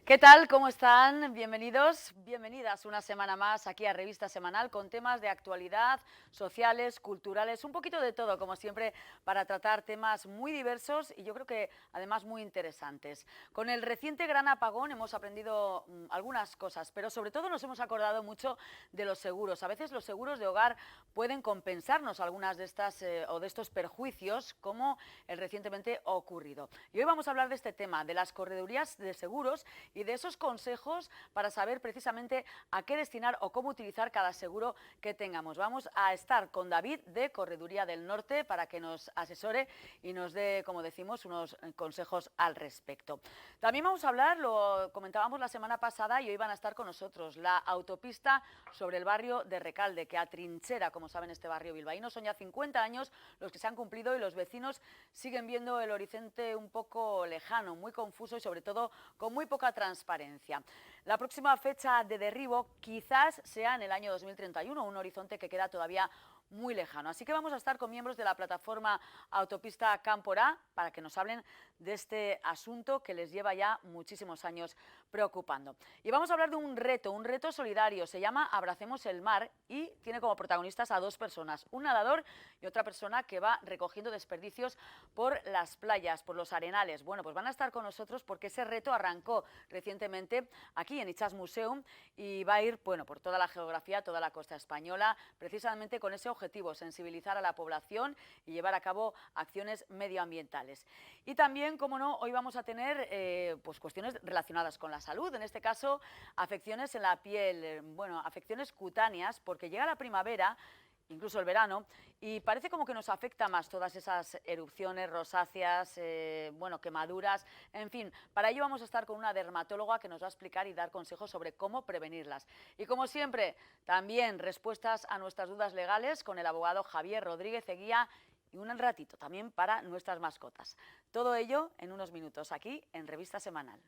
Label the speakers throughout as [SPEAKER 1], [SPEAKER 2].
[SPEAKER 1] ¿Qué tal? ¿Cómo están? Bienvenidos, bienvenidas una semana más aquí a Revista Semanal con temas de actualidad, sociales, culturales, un poquito de todo, como siempre, para tratar temas muy diversos y yo creo que además muy interesantes. Con el reciente gran apagón hemos aprendido algunas cosas, pero sobre todo nos hemos acordado mucho de los seguros. A veces los seguros de hogar pueden compensarnos algunas de estas o de estos perjuicios, como el recientemente ocurrido. Y hoy vamos a hablar de este tema, de las corredurías de seguros y de esos consejos para saber precisamente a qué destinar o cómo utilizar cada seguro que tengamos. Vamos a estar con David de Correduría del Norte para que nos asesore y nos dé, como decimos, unos consejos al respecto. También vamos a hablar, lo comentábamos la semana pasada y hoy van a estar con nosotros, la autopista sobre el barrio de Recalde, que atrinchera, como saben, este barrio bilbaíno. Son ya 50 años los que se han cumplido y los vecinos siguen viendo el horizonte un poco lejano, muy confuso y sobre todo con muy poca transparencia. La próxima fecha de derribo quizás sea en el año 2031, un horizonte que queda todavía muy lejano. Así que vamos a estar con miembros de la plataforma Autopista Cámpora para que nos hablen de este asunto que les lleva ya muchísimos años preocupando. Y vamos a hablar de un reto solidario, se llama Abracemos el Mar y tiene como protagonistas a dos personas, un nadador y otra persona que va recogiendo desperdicios por las playas, por los arenales. Bueno, pues van a estar con nosotros porque ese reto arrancó recientemente aquí en Itxas Museum y va a ir, bueno, por toda la geografía, toda la costa española, precisamente con ese objetivo, sensibilizar a la población y llevar a cabo acciones medioambientales. Y también, como no, hoy vamos a tener pues cuestiones relacionadas con la salud, en este caso afecciones en la piel, bueno, afecciones cutáneas, porque llega la primavera, incluso el verano, y parece como que nos afecta más todas esas erupciones rosáceas, bueno, quemaduras, en fin. Para ello vamos a estar con una dermatóloga que nos va a explicar y dar consejos sobre cómo prevenirlas. Y como siempre, también respuestas a nuestras dudas legales con el abogado Javier Rodríguez Eguía y un ratito también para nuestras mascotas. Todo ello en unos minutos aquí en Revista Semanal.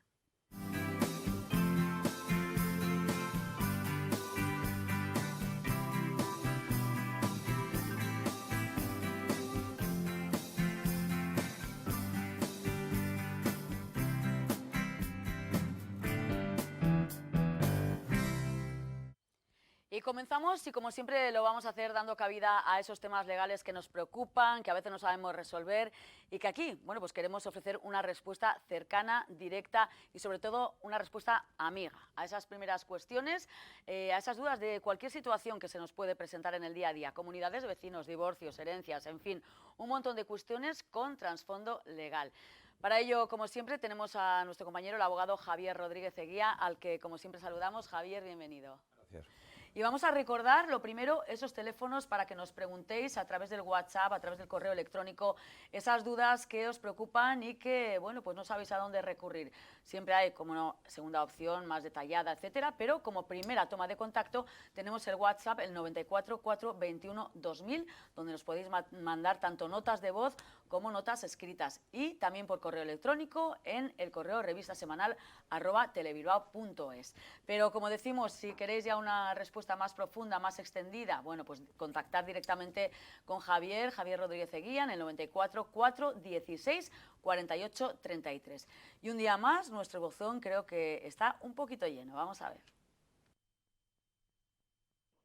[SPEAKER 1] Y comenzamos y como siempre lo vamos a hacer dando cabida a esos temas legales que nos preocupan, que a veces no sabemos resolver y que aquí, bueno, pues queremos ofrecer una respuesta cercana, directa y sobre todo una respuesta amiga a esas primeras cuestiones, a esas dudas de cualquier situación que se nos puede presentar en el día a día, comunidades de vecinos, divorcios, herencias, en fin, un montón de cuestiones con trasfondo legal. Para ello, como siempre, tenemos a nuestro compañero, el abogado Javier Rodríguez Eguía, al que como siempre saludamos. Javier, bienvenido.
[SPEAKER 2] Gracias.
[SPEAKER 1] Y vamos a recordar, lo primero, esos teléfonos para que nos preguntéis a través del WhatsApp, a través del correo electrónico, esas dudas que os preocupan y que, bueno, pues no sabéis a dónde recurrir. Siempre hay, como una segunda opción más detallada, etcétera, pero como primera toma de contacto tenemos el WhatsApp, el 94 421 2000, donde nos podéis mandar tanto notas de voz como notas escritas y también por correo electrónico en el correo revistasemanal@telebilbao.es. Pero como decimos, si queréis ya una respuesta más profunda, más extendida, bueno, pues contactar directamente con Javier Rodríguez Eguía en el 94 416 48 33. Y un día más, nuestro buzón creo que está un poquito lleno. Vamos a ver.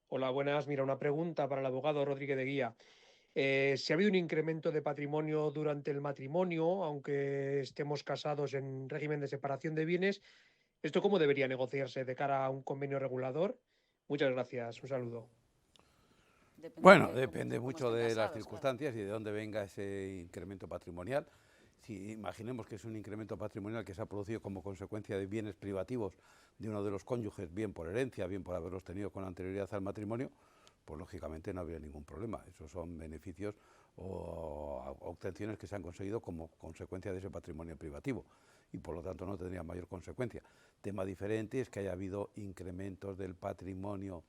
[SPEAKER 2] Hola, buenas. Mira, una pregunta para el abogado Rodríguez de Guía. Si ha habido un incremento de patrimonio durante el matrimonio, aunque estemos casados en régimen de separación de bienes, ¿esto cómo debería negociarse de cara a un convenio regulador? Muchas gracias. Un saludo.
[SPEAKER 1] Depende
[SPEAKER 3] Bueno,
[SPEAKER 1] de
[SPEAKER 3] depende
[SPEAKER 1] cómo
[SPEAKER 3] mucho
[SPEAKER 1] estén
[SPEAKER 3] de las
[SPEAKER 1] casados, claro.
[SPEAKER 3] circunstancias y de dónde venga ese incremento patrimonial. Si imaginemos que es un incremento patrimonial que se ha producido como consecuencia de bienes privativos de uno de los cónyuges, bien por herencia, bien por haberlos tenido con anterioridad al matrimonio, pues lógicamente no habría ningún problema. Esos son beneficios o obtenciones que se han conseguido como consecuencia de ese patrimonio privativo y por lo tanto no tendría mayor consecuencia. Tema diferente es que haya habido incrementos del patrimonio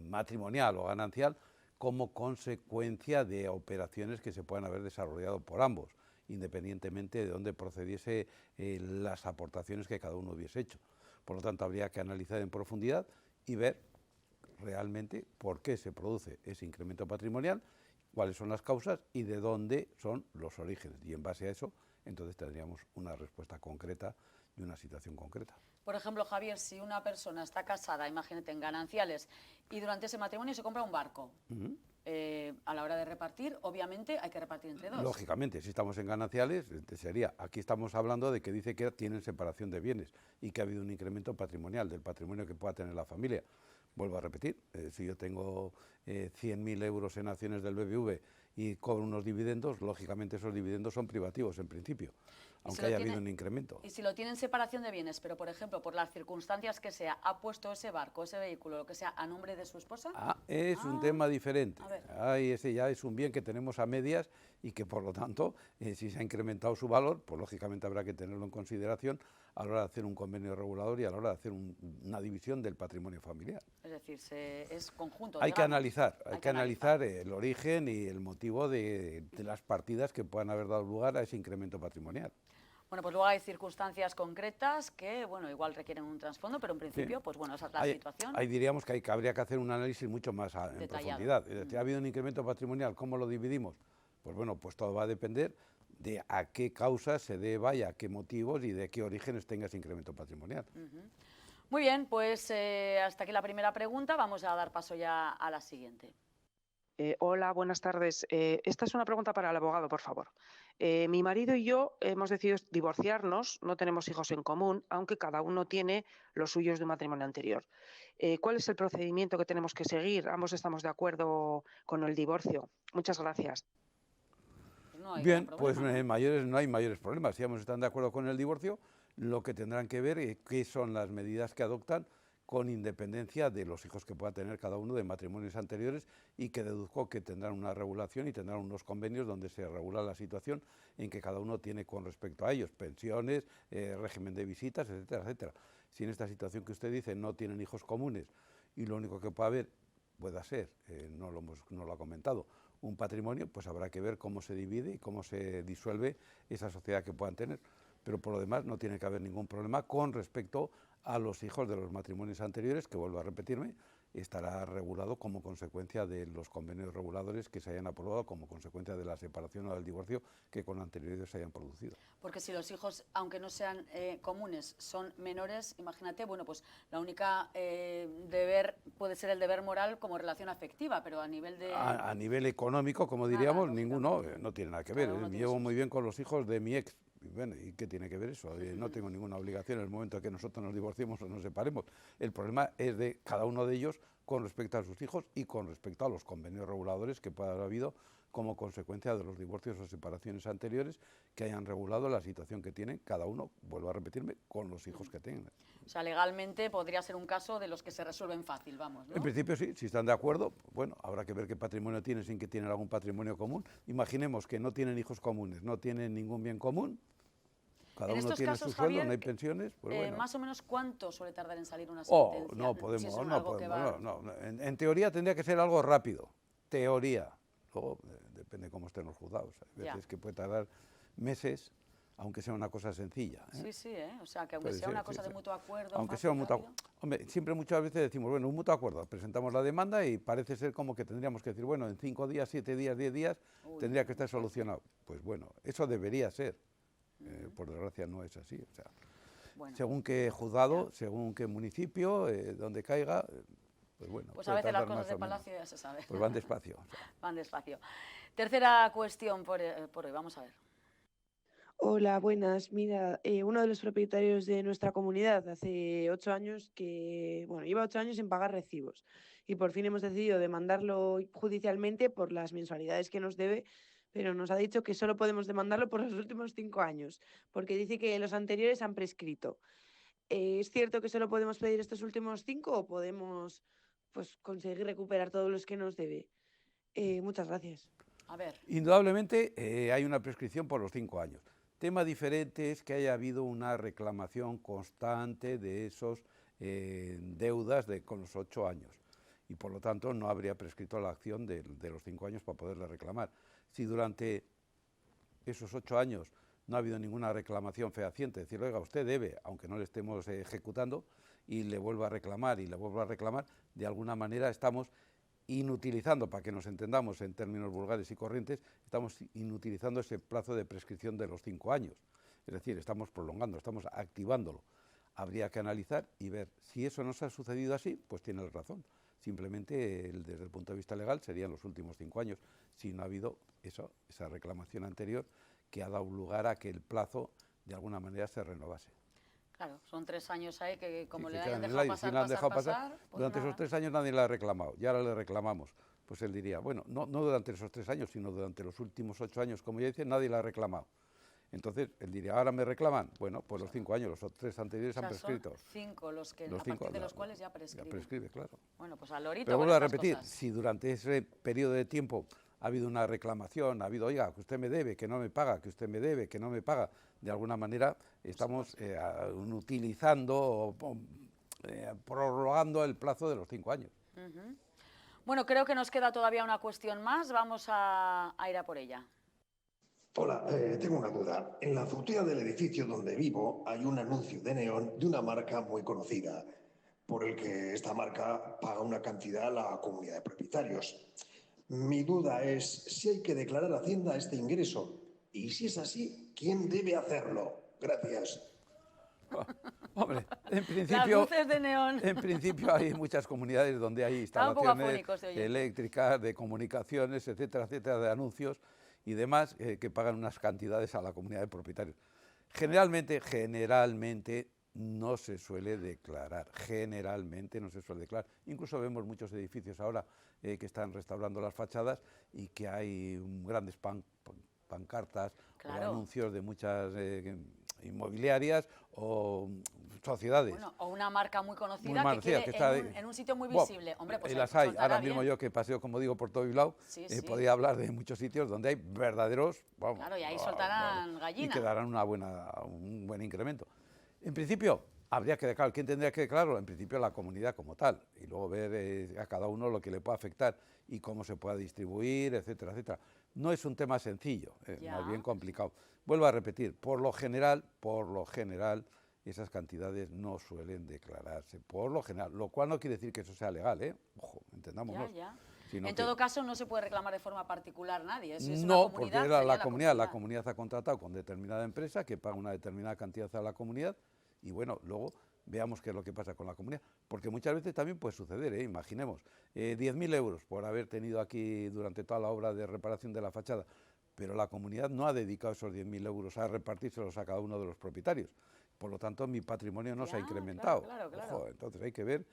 [SPEAKER 3] matrimonial o ganancial como consecuencia de operaciones que se puedan haber desarrollado por ambos, independientemente de dónde procediese las aportaciones que cada uno hubiese hecho. Por lo tanto, habría que analizar en profundidad y ver realmente por qué se produce ese incremento patrimonial, cuáles son las causas y de dónde son los orígenes. Y en base a eso, entonces tendríamos una respuesta concreta de una situación concreta.
[SPEAKER 1] Por ejemplo, Javier, si una persona está casada, imagínate, en gananciales, y durante ese matrimonio se compra un barco, a la hora de repartir, obviamente hay que repartir entre dos.
[SPEAKER 3] Lógicamente, si estamos en gananciales, sería, aquí estamos hablando de que dice que tienen separación de bienes y que ha habido un incremento patrimonial del patrimonio que pueda tener la familia. Vuelvo a repetir, si yo tengo 100.000 euros en acciones del BBV y cobro unos dividendos, lógicamente esos dividendos son privativos en principio, aunque haya habido un incremento.
[SPEAKER 1] Y si lo tiene en separación de bienes, pero por ejemplo, por las circunstancias que sea, ha puesto ese barco, ese vehículo, lo que sea, a nombre de su esposa.
[SPEAKER 3] Es un tema diferente.
[SPEAKER 1] A ver.
[SPEAKER 3] Ese ya es un bien que tenemos a medias y que por lo tanto, si se ha incrementado su valor, pues lógicamente habrá que tenerlo en consideración a la hora de hacer un convenio regulador y a la hora de hacer una división del patrimonio familiar.
[SPEAKER 1] Es decir, es conjunto.
[SPEAKER 3] Hay que analizar el origen y el motivo de las partidas que puedan haber dado lugar a ese incremento patrimonial.
[SPEAKER 1] Bueno, pues luego hay circunstancias concretas que, bueno, igual requieren un trasfondo, pero en principio,
[SPEAKER 3] Sí.
[SPEAKER 1] pues bueno, esa es la situación.
[SPEAKER 3] Ahí diríamos que habría que hacer un análisis mucho más en profundidad. Es decir, ¿ha habido un incremento patrimonial? ¿Cómo lo dividimos? Pues bueno, pues todo va a depender de a qué causas se deba y a qué motivos y de qué orígenes tenga ese incremento patrimonial.
[SPEAKER 1] Muy bien, pues hasta aquí la primera pregunta. Vamos a dar paso ya a la siguiente.
[SPEAKER 4] Hola, buenas tardes. Esta es una pregunta para el abogado, por favor. Mi marido y yo hemos decidido divorciarnos, no tenemos hijos en común, aunque cada uno tiene los suyos de un matrimonio anterior. ¿Cuál es el procedimiento que tenemos que seguir? Ambos estamos de acuerdo con el divorcio. Muchas gracias.
[SPEAKER 3] Bien, pues no hay mayores problemas. Si ambos están de acuerdo con el divorcio, lo que tendrán que ver es qué son las medidas que adoptan con independencia de los hijos que pueda tener cada uno de matrimonios anteriores y que deduzco que tendrán una regulación y tendrán unos convenios donde se regula la situación en que cada uno tiene con respecto a ellos, pensiones, régimen de visitas, etcétera, etcétera. Si en esta situación que usted dice no tienen hijos comunes y lo único que pueda haber, pueda ser, no lo ha comentado, un patrimonio, pues habrá que ver cómo se divide y cómo se disuelve esa sociedad que puedan tener. Pero por lo demás no tiene que haber ningún problema con respecto a los hijos de los matrimonios anteriores, que vuelvo a repetirme, estará regulado como consecuencia de los convenios reguladores que se hayan aprobado como consecuencia de la separación o del divorcio que con anterioridad se hayan producido.
[SPEAKER 1] Porque si los hijos, aunque no sean comunes, son menores, imagínate, bueno, pues la única deber puede ser el deber moral como relación afectiva, pero a nivel de...
[SPEAKER 3] A nivel económico, como diríamos, ninguno, no tiene nada que ver. Me llevo muy bien con los hijos de mi ex. Bueno, ¿y qué tiene que ver eso? No tengo ninguna obligación en el momento en que nosotros nos divorciemos o nos separemos. El problema es de cada uno de ellos con respecto a sus hijos y con respecto a los convenios reguladores que pueda haber habido como consecuencia de los divorcios o separaciones anteriores que hayan regulado la situación que tienen cada uno, vuelvo a repetirme, con los hijos que tengan.
[SPEAKER 1] O sea, legalmente podría ser un caso de los que se resuelven fácil, vamos, ¿no?
[SPEAKER 3] En principio sí, si están de acuerdo, bueno, habrá que ver qué patrimonio tienen sin que tienen algún patrimonio común. Imaginemos que no tienen hijos comunes, no tienen ningún bien común. Cada uno tiene su sueldo, Javier, no hay pensiones. Pues bueno.
[SPEAKER 1] ¿Más o menos cuánto suele tardar en salir una sentencia?
[SPEAKER 3] No podemos,
[SPEAKER 1] si
[SPEAKER 3] en teoría tendría que ser algo rápido, teoría. Luego depende cómo estén los juzgados. Hay veces que puede tardar meses, aunque sea una cosa sencilla.
[SPEAKER 1] Sí, o sea, que aunque sea una cosa de mutuo acuerdo.
[SPEAKER 3] Aunque sea un mutuo acuerdo. Hombre, siempre muchas veces decimos, bueno, un mutuo acuerdo, presentamos la demanda y parece ser como que tendríamos que decir, bueno, en 5 días, 7 días, 10 días tendría que estar solucionado. Pues bueno, eso debería ser. Por desgracia no es así. O sea, según qué juzgado, según qué municipio, donde caiga, pues bueno.
[SPEAKER 1] Pues a veces las cosas de Palacio ya se sabe.
[SPEAKER 3] Pues van despacio.
[SPEAKER 1] Van despacio. Tercera cuestión por hoy, vamos a ver.
[SPEAKER 5] Hola, buenas. Mira, uno de los propietarios de nuestra comunidad hace 8 años lleva 8 años sin pagar recibos y por fin hemos decidido demandarlo judicialmente por las mensualidades que nos debe, pero nos ha dicho que solo podemos demandarlo por los últimos 5 años, porque dice que los anteriores han prescrito. ¿Es cierto que solo podemos pedir estos últimos 5 o podemos conseguir recuperar todos los que nos debe? Muchas gracias.
[SPEAKER 1] A ver.
[SPEAKER 3] Indudablemente hay una prescripción por los 5 años. Tema diferente es que haya habido una reclamación constante de esos deudas con los 8 años y por lo tanto no habría prescrito la acción de los 5 años para poderle reclamar. Si durante esos 8 años no ha habido ninguna reclamación fehaciente, decir, oiga, usted debe, aunque no le estemos ejecutando, y le vuelva a reclamar, de alguna manera estamos inutilizando, para que nos entendamos en términos vulgares y corrientes, estamos inutilizando ese plazo de prescripción de los 5 años. Es decir, estamos prolongando, estamos activándolo. Habría que analizar y ver si eso no se ha sucedido así, pues tiene razón. Simplemente, desde el punto de vista legal, serían los últimos 5 años, si no ha habido esa reclamación anterior que ha dado lugar a que el plazo, de alguna manera, se renovase.
[SPEAKER 1] Claro, son 3 años ahí que como
[SPEAKER 3] Sí,
[SPEAKER 1] le
[SPEAKER 3] que
[SPEAKER 1] hayan
[SPEAKER 3] quedan en
[SPEAKER 1] dejado
[SPEAKER 3] el aire.
[SPEAKER 1] pasar,
[SPEAKER 3] Si la han dejado pasar,
[SPEAKER 1] pues
[SPEAKER 3] durante
[SPEAKER 1] nada.
[SPEAKER 3] esos 3 años nadie la ha reclamado, y ahora le reclamamos. Pues él diría, bueno, no durante esos 3 años, sino durante los últimos 8 años, como ya dice, nadie la ha reclamado. Entonces, él diría, ¿ahora me reclaman? Bueno, pues los 5 años, los 3 anteriores
[SPEAKER 1] O sea,
[SPEAKER 3] han prescrito.
[SPEAKER 1] son 5 los que,
[SPEAKER 3] Los
[SPEAKER 1] a partir
[SPEAKER 3] 5,
[SPEAKER 1] de los cuales ya prescribe.
[SPEAKER 3] Ya prescribe, claro.
[SPEAKER 1] Bueno, pues al lorito
[SPEAKER 3] Pero
[SPEAKER 1] con
[SPEAKER 3] vuelvo a
[SPEAKER 1] estas
[SPEAKER 3] repetir,
[SPEAKER 1] cosas.
[SPEAKER 3] si durante ese periodo de tiempo ha habido una reclamación, ha habido, oiga, que usted me debe, que no me paga, que usted me debe, que no me paga, de alguna manera estamos utilizando o prorrogando el plazo de los 5 años.
[SPEAKER 1] Ujú. Bueno, creo que nos queda todavía una cuestión más, vamos a ir a por ella.
[SPEAKER 6] Hola, tengo una duda. En la azotea del edificio donde vivo hay un anuncio de neón de una marca muy conocida, por el que esta marca paga una cantidad a la comunidad de propietarios. Mi duda es si hay que declarar a Hacienda este ingreso y si es así, ¿quién debe hacerlo? Gracias.
[SPEAKER 3] Hombre, en
[SPEAKER 1] Las
[SPEAKER 3] principio,
[SPEAKER 1] luces de neón.
[SPEAKER 3] en principio hay muchas comunidades donde hay
[SPEAKER 1] Estaba un poco
[SPEAKER 3] instalaciones
[SPEAKER 1] afónico este oyente.
[SPEAKER 3] eléctricas, de comunicaciones, etcétera, etcétera, de anuncios y demás que pagan unas cantidades a la comunidad de propietarios. Generalmente no se suele declarar, generalmente no se suele declarar. Incluso vemos muchos edificios ahora que están restaurando las fachadas y que hay grandes pancartas
[SPEAKER 1] Claro.
[SPEAKER 3] o anuncios de muchas inmobiliarias o sociedades.
[SPEAKER 1] Bueno, o una marca muy conocida
[SPEAKER 3] Muy conocida,
[SPEAKER 1] que
[SPEAKER 3] que
[SPEAKER 1] quede
[SPEAKER 3] está
[SPEAKER 1] en un sitio muy
[SPEAKER 3] Buah,
[SPEAKER 1] visible. Hombre, pues
[SPEAKER 3] y
[SPEAKER 1] ahí
[SPEAKER 3] las hay.
[SPEAKER 1] soltará
[SPEAKER 3] Ahora mismo
[SPEAKER 1] bien.
[SPEAKER 3] yo que paseo, como digo, por todo Bilbao,
[SPEAKER 1] Sí, sí.
[SPEAKER 3] podría hablar de muchos sitios donde hay verdaderos, vamos,
[SPEAKER 1] Claro, y ahí soltarán
[SPEAKER 3] y
[SPEAKER 1] gallina.
[SPEAKER 3] que darán un buen incremento. En principio, habría que declarar. ¿Quién tendría que declararlo? En principio, la comunidad como tal, y luego ver a cada uno lo que le pueda afectar y cómo se pueda distribuir, etcétera, etcétera. No es un tema sencillo,
[SPEAKER 1] Ya.
[SPEAKER 3] más bien complicado. Vuelvo a repetir, por lo general, esas cantidades no suelen declararse, por lo general, lo cual no quiere decir que eso sea legal, ¿eh? Ojo, entendámonos.
[SPEAKER 1] Ya.
[SPEAKER 3] Sino
[SPEAKER 1] En
[SPEAKER 3] que-
[SPEAKER 1] todo caso, no se puede reclamar de forma particular nadie. Si es
[SPEAKER 3] no,
[SPEAKER 1] una
[SPEAKER 3] porque
[SPEAKER 1] comunidad,
[SPEAKER 3] era
[SPEAKER 1] sería
[SPEAKER 3] la comunidad ha contratado con determinada empresa que paga una determinada cantidad a la comunidad y bueno, luego veamos qué es lo que pasa con la comunidad. Porque muchas veces también puede suceder, imaginemos, 10.000 euros por haber tenido aquí durante toda la obra de reparación de la fachada, pero la comunidad no ha dedicado esos 10.000 euros a repartírselos a cada uno de los propietarios. Por lo tanto, mi patrimonio no se ha
[SPEAKER 1] Ya,
[SPEAKER 3] incrementado.
[SPEAKER 1] claro.
[SPEAKER 3] Ojo, entonces hay que ver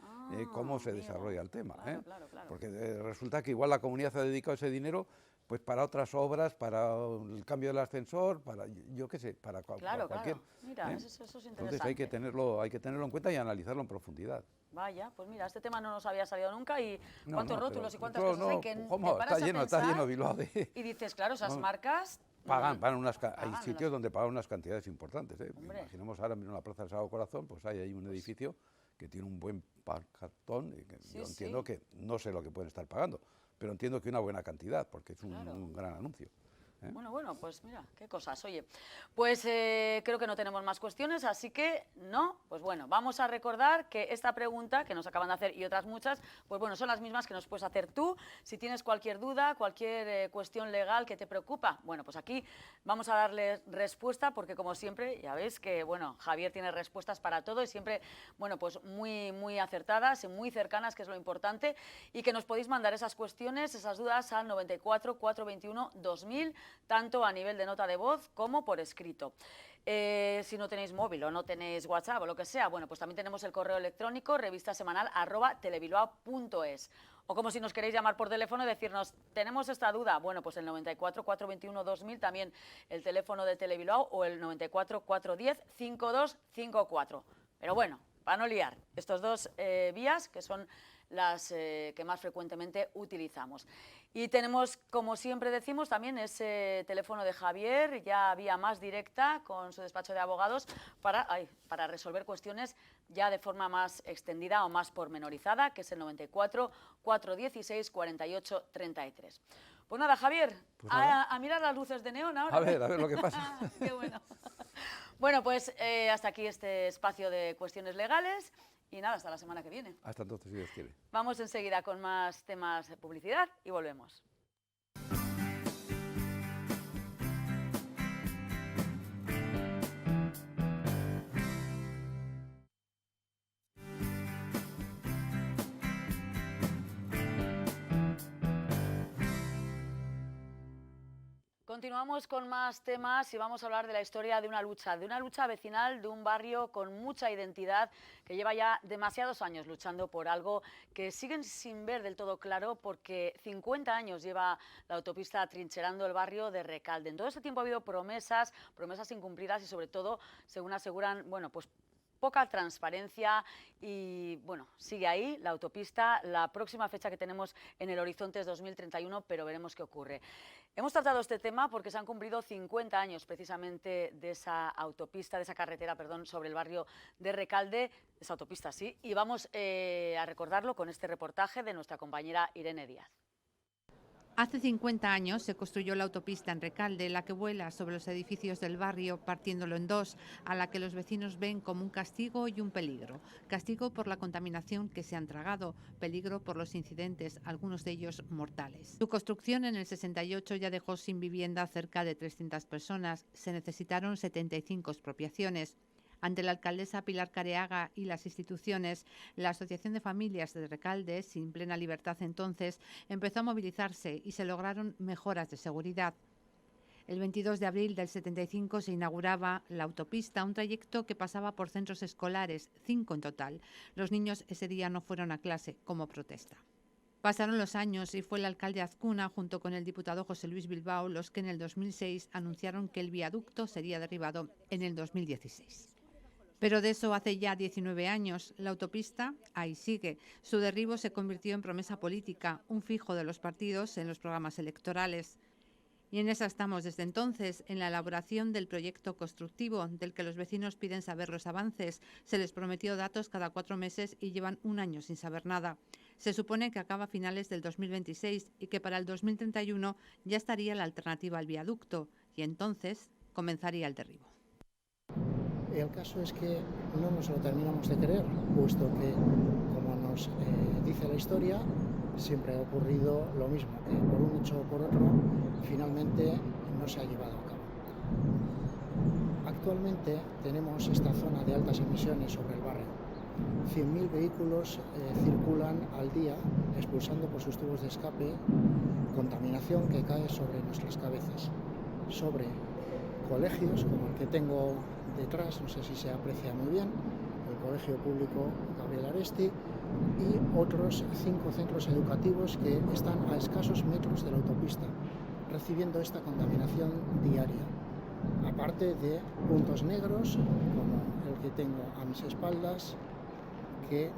[SPEAKER 3] cómo se
[SPEAKER 1] amigo.
[SPEAKER 3] desarrolla el tema.
[SPEAKER 1] Claro.
[SPEAKER 3] Porque resulta que igual la comunidad ha dedicado ese dinero pues para otras obras, para el cambio del ascensor, para yo qué sé, para
[SPEAKER 1] Claro.
[SPEAKER 3] cualquier.
[SPEAKER 1] Mira,
[SPEAKER 3] ¿eh?
[SPEAKER 1] eso es interesante.
[SPEAKER 3] Entonces hay que tenerlo en cuenta y analizarlo en profundidad.
[SPEAKER 1] Vaya, pues mira, este tema no nos había salido nunca y
[SPEAKER 3] No,
[SPEAKER 1] cuántos
[SPEAKER 3] no,
[SPEAKER 1] rótulos y
[SPEAKER 3] pero
[SPEAKER 1] cuántas
[SPEAKER 3] nosotros
[SPEAKER 1] cosas hay
[SPEAKER 3] no,
[SPEAKER 1] que
[SPEAKER 3] ¿cómo?
[SPEAKER 1] te paras a
[SPEAKER 3] Está
[SPEAKER 1] pensar
[SPEAKER 3] lleno Bilbao de...
[SPEAKER 1] y dices, claro, esas
[SPEAKER 3] No,
[SPEAKER 1] marcas
[SPEAKER 3] Pagan hay
[SPEAKER 1] pagan
[SPEAKER 3] sitios donde pagan unas cantidades importantes.
[SPEAKER 1] Hombre.
[SPEAKER 3] Imaginemos ahora mismo en la Plaza del Sagrado Corazón, pues hay ahí un edificio que tiene un buen cartón y que
[SPEAKER 1] Sí,
[SPEAKER 3] yo
[SPEAKER 1] sí.
[SPEAKER 3] entiendo que no sé lo que pueden estar pagando, pero entiendo que una buena cantidad porque es
[SPEAKER 1] Claro.
[SPEAKER 3] un gran anuncio.
[SPEAKER 1] Bueno, pues mira, qué cosas. Oye, pues creo que no tenemos más cuestiones, así que no, pues bueno, vamos a recordar que esta pregunta que nos acaban de hacer y otras muchas, pues bueno, son las mismas que nos puedes hacer tú. Si tienes cualquier duda, cualquier cuestión legal que te preocupa, bueno, pues aquí vamos a darle respuesta porque como siempre, ya veis que, bueno, Javier tiene respuestas para todo y siempre, bueno, pues muy acertadas y muy cercanas, que es lo importante, y que nos podéis mandar esas cuestiones, esas dudas al 94 421 2000, tanto a nivel de nota de voz como por escrito. Si no tenéis móvil o no tenéis WhatsApp o lo que sea, bueno, pues también tenemos el correo electrónico revistasemanal@telebilbao.es. O como si nos queréis llamar por teléfono y decirnos, tenemos esta duda, bueno, pues el 94 421 2000, también el teléfono de Telebilbao, o el 94 410 5254. Pero bueno, para no liar, estos dos vías que son las que más frecuentemente utilizamos. Y tenemos, como siempre decimos, también ese teléfono de Javier, ya vía más directa con su despacho de abogados, para resolver cuestiones ya de forma más extendida o más pormenorizada, que es el 94 416 48 33. Pues nada, Javier,
[SPEAKER 3] Pues nada.
[SPEAKER 1] a mirar las luces de neón ahora.
[SPEAKER 3] A ver lo que pasa.
[SPEAKER 1] Qué bueno. Bueno, pues hasta aquí este espacio de cuestiones legales. Y nada, hasta la semana que viene.
[SPEAKER 3] Hasta entonces, si Dios quiere.
[SPEAKER 1] Vamos enseguida con más temas de publicidad y volvemos. Continuamos con más temas y vamos a hablar de la historia de una lucha vecinal de un barrio con mucha identidad que lleva ya demasiados años luchando por algo que siguen sin ver del todo claro, porque 50 años lleva la autopista atrincherando el barrio de Recalde. En todo ese tiempo ha habido promesas incumplidas y, sobre todo, según aseguran, bueno, pues poca transparencia y, bueno, sigue ahí la autopista. La próxima fecha que tenemos en el horizonte es 2031, pero veremos qué ocurre. Hemos tratado este tema porque se han cumplido 50 años precisamente de esa autopista, de esa carretera, perdón, sobre el barrio de Recalde, esa autopista sí, y vamos a recordarlo con este reportaje de nuestra compañera Irene Díaz.
[SPEAKER 7] Hace 50 años se construyó la autopista en Recalde, la que vuela sobre los edificios del barrio, partiéndolo en dos, a la que los vecinos ven como un castigo y un peligro. Castigo por la contaminación que se han tragado, peligro por los incidentes, algunos de ellos mortales. Su construcción en el 68 ya dejó sin vivienda a cerca de 300 personas. Se necesitaron 75 expropiaciones. Ante la alcaldesa Pilar Careaga y las instituciones, la Asociación de Familias de Recalde, sin plena libertad entonces, empezó a movilizarse y se lograron mejoras de seguridad. El 22 de abril del 75 se inauguraba la autopista, un trayecto que pasaba por centros escolares, 5 en total. Los niños ese día no fueron a clase como protesta. Pasaron los años y fue el alcalde Azcuna, junto con el diputado José Luis Bilbao, los que en el 2006 anunciaron que el viaducto sería derribado en el 2016. Pero de eso hace ya 19 años. La autopista ahí sigue. Su derribo se convirtió en promesa política, un fijo de los partidos en los programas electorales. Y en esa estamos desde entonces, en la elaboración del proyecto constructivo, del que los vecinos piden saber los avances. Se les prometió datos cada 4 meses y llevan un año sin saber nada. Se supone que acaba a finales del 2026 y que para el 2031 ya estaría la alternativa al viaducto y entonces comenzaría el derribo.
[SPEAKER 8] El caso es que no nos lo terminamos de creer, puesto que, como nos dice la historia, siempre ha ocurrido lo mismo, que por un hecho o por otro, finalmente no se ha llevado a cabo. Actualmente tenemos esta zona de altas emisiones sobre el barrio. 100.000 vehículos circulan al día, expulsando por sus tubos de escape contaminación que cae sobre nuestras cabezas, sobre colegios como el que tengo detrás, no sé si se aprecia muy bien, el Colegio Público Gabriel Aresti, y otros 5 centros educativos que están a escasos metros de la autopista, recibiendo esta contaminación diaria, aparte de puntos negros como el que tengo a mis espaldas, que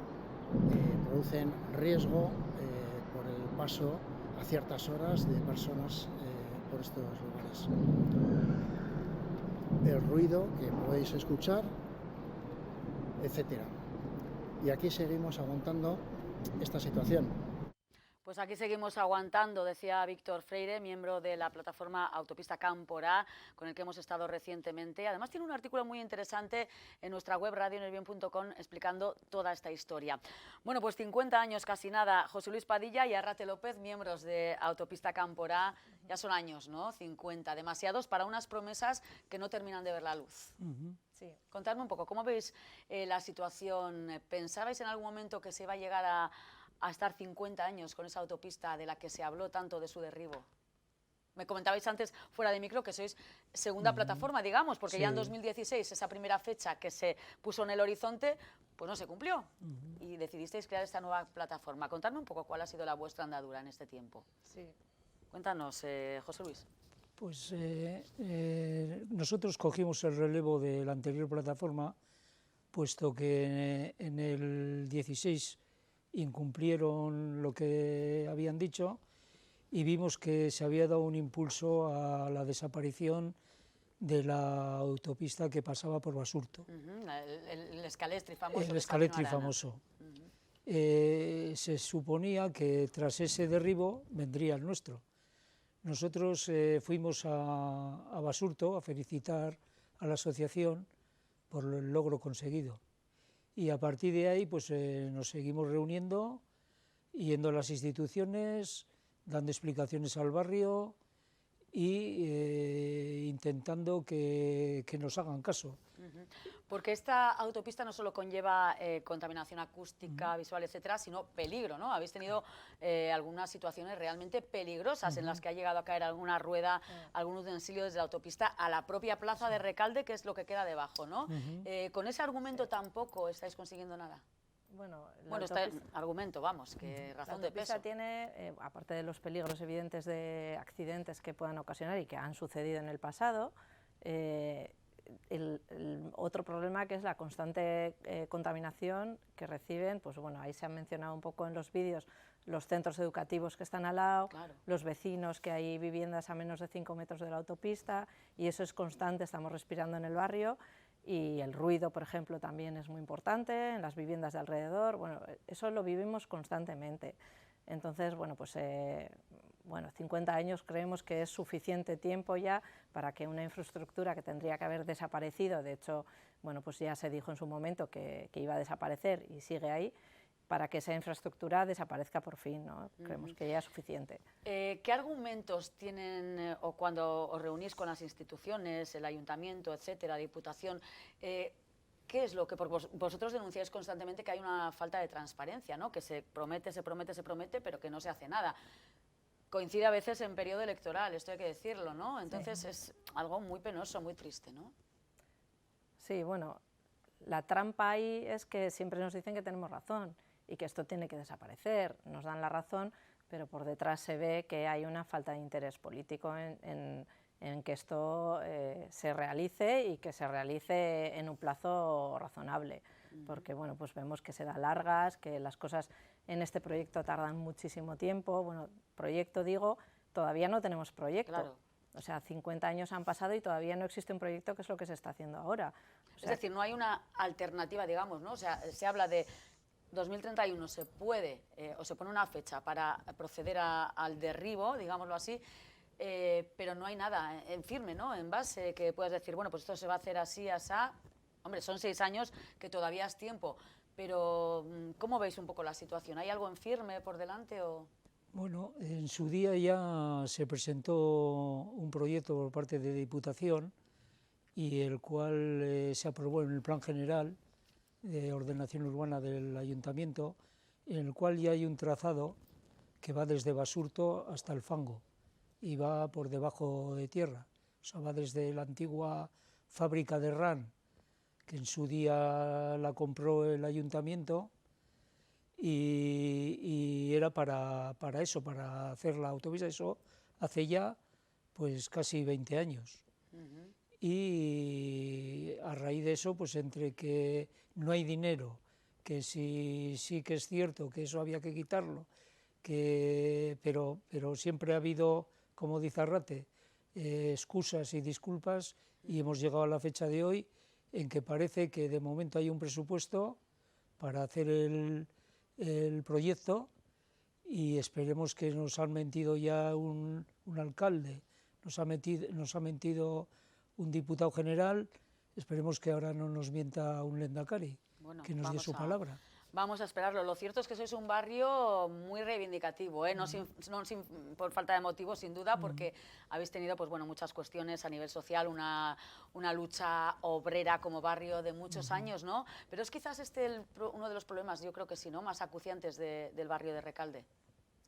[SPEAKER 8] producen riesgo por el paso a ciertas horas de personas por estos lugares. El ruido que podéis escuchar, etcétera. Y aquí seguimos aguantando esta situación.
[SPEAKER 1] Pues aquí seguimos aguantando, decía Víctor Freire, miembro de la plataforma Autopista Cámpora, con el que hemos estado recientemente. Además tiene un artículo muy interesante en nuestra web radioenelbien.com explicando toda esta historia. Bueno, pues 50 años, casi nada. José Luis Padilla y Arrate López, miembros de Autopista Cámpora, ya son años, ¿no? 50, demasiados para unas promesas que no terminan de ver la luz. Sí. Contadme un poco, ¿cómo veis la situación? ¿Pensabais en algún momento que se iba a llegar a estar 50 años con esa autopista de la que se habló tanto de su derribo? Me comentabais antes, fuera de micro, que sois segunda plataforma, digamos, porque ya en 2016, esa primera fecha que se puso en el horizonte, pues no se cumplió. Y decidisteis crear esta nueva plataforma. Contadme un poco cuál ha sido la vuestra andadura en este tiempo.
[SPEAKER 9] Sí.
[SPEAKER 1] Cuéntanos, José Luis.
[SPEAKER 9] Pues nosotros cogimos el relevo de la anterior plataforma, puesto que en el 16 incumplieron lo que habían dicho y vimos que se había dado un impulso a la desaparición de la autopista que pasaba por Basurto.
[SPEAKER 1] El Escalestri famoso.
[SPEAKER 9] El Escalestri famoso. Se suponía que tras ese derribo vendría el nuestro. Nosotros fuimos a Basurto a felicitar a la asociación por el logro conseguido. Y a partir de ahí pues nos seguimos reuniendo, yendo a las instituciones, dando explicaciones al barrio y intentando que nos hagan caso.
[SPEAKER 1] Porque esta autopista no solo conlleva contaminación acústica, visual, etcétera, sino peligro, ¿no? Habéis tenido algunas situaciones realmente peligrosas en las que ha llegado a caer alguna rueda, algún utensilio desde la autopista a la propia plaza de Recalde, que es lo que queda debajo, ¿no? Con ese argumento tampoco estáis consiguiendo nada.
[SPEAKER 10] Bueno,
[SPEAKER 1] este argumento, vamos, que razón de peso.
[SPEAKER 10] La autopista tiene, aparte de los peligros evidentes de accidentes que puedan ocasionar y que han sucedido en el pasado, el otro problema, que es la constante contaminación que reciben, pues bueno, ahí se han mencionado un poco en los vídeos, los centros educativos que están al lado, los vecinos, que hay viviendas a menos de 5 metros de la autopista, y eso es constante, estamos respirando en el barrio, y el ruido, por ejemplo, también es muy importante en las viviendas de alrededor. Bueno, eso lo vivimos constantemente. Entonces, bueno, pues 50 años creemos que es suficiente tiempo ya para que una infraestructura que tendría que haber desaparecido, de hecho, bueno, pues ya se dijo en su momento que iba a desaparecer y sigue ahí, para que esa infraestructura desaparezca por fin, ¿no? Creemos que ya es suficiente.
[SPEAKER 1] ¿Qué argumentos tienen, o cuando os reunís con las instituciones, el ayuntamiento, etcétera, diputación, qué es lo que vosotros denunciáis constantemente? Que hay una falta de transparencia, ¿no? Que se promete, pero que no se hace nada. Coincide a veces en periodo electoral, esto hay que decirlo, ¿no? Entonces es algo muy penoso, muy triste, ¿no?
[SPEAKER 10] Sí, bueno, la trampa ahí es que siempre nos dicen que tenemos razón y que esto tiene que desaparecer. Nos dan la razón, pero por detrás se ve que hay una falta de interés político en que esto se realice, y que se realice en un plazo razonable, porque bueno, pues vemos que se da largas, que las cosas en este proyecto tardan muchísimo tiempo. Bueno, proyecto digo, todavía no tenemos proyecto.
[SPEAKER 1] Claro.
[SPEAKER 10] O sea, 50 años han pasado y todavía no existe un proyecto, que es lo que se está haciendo ahora. O sea,
[SPEAKER 1] es decir, no hay una alternativa, digamos, ¿no? O sea, se habla de 2031, se puede, o se pone una fecha para proceder al derribo, digámoslo así, pero no hay nada en firme, ¿no? En base, que puedas decir, bueno, pues esto se va a hacer así, asá. Hombre, son 6 años, que todavía es tiempo, pero ¿cómo veis un poco la situación? ¿Hay algo en firme por delante o...?
[SPEAKER 9] Bueno, en su día ya se presentó un proyecto por parte de Diputación, y el cual se aprobó en el Plan General de Ordenación Urbana del Ayuntamiento, en el cual ya hay un trazado que va desde Basurto hasta el Fango y va por debajo de tierra. O sea, va desde la antigua fábrica de RAN, que en su día la compró el Ayuntamiento, y era para eso, para hacer la autopista. Eso hace ya pues casi 20 años. Y a raíz de eso, pues entre que no hay dinero, que sí que es cierto que eso había que quitarlo, pero siempre ha habido, como dice Arrate, excusas y disculpas, y hemos llegado a la fecha de hoy en que parece que de momento hay un presupuesto para hacer el proyecto, y esperemos que nos han mentido ya un alcalde, nos ha mentido un diputado general, esperemos que ahora no nos mienta un lehendakari, bueno, que nos dé su palabra.
[SPEAKER 1] Vamos a esperarlo. Lo cierto es que sois un barrio muy reivindicativo, ¿eh? No por falta de motivos, sin duda, porque habéis tenido pues, bueno, muchas cuestiones a nivel social, una lucha obrera como barrio de muchos años, ¿no? Pero es quizás uno de los problemas, yo creo que sí, ¿no?, más acuciantes del barrio de Recalde.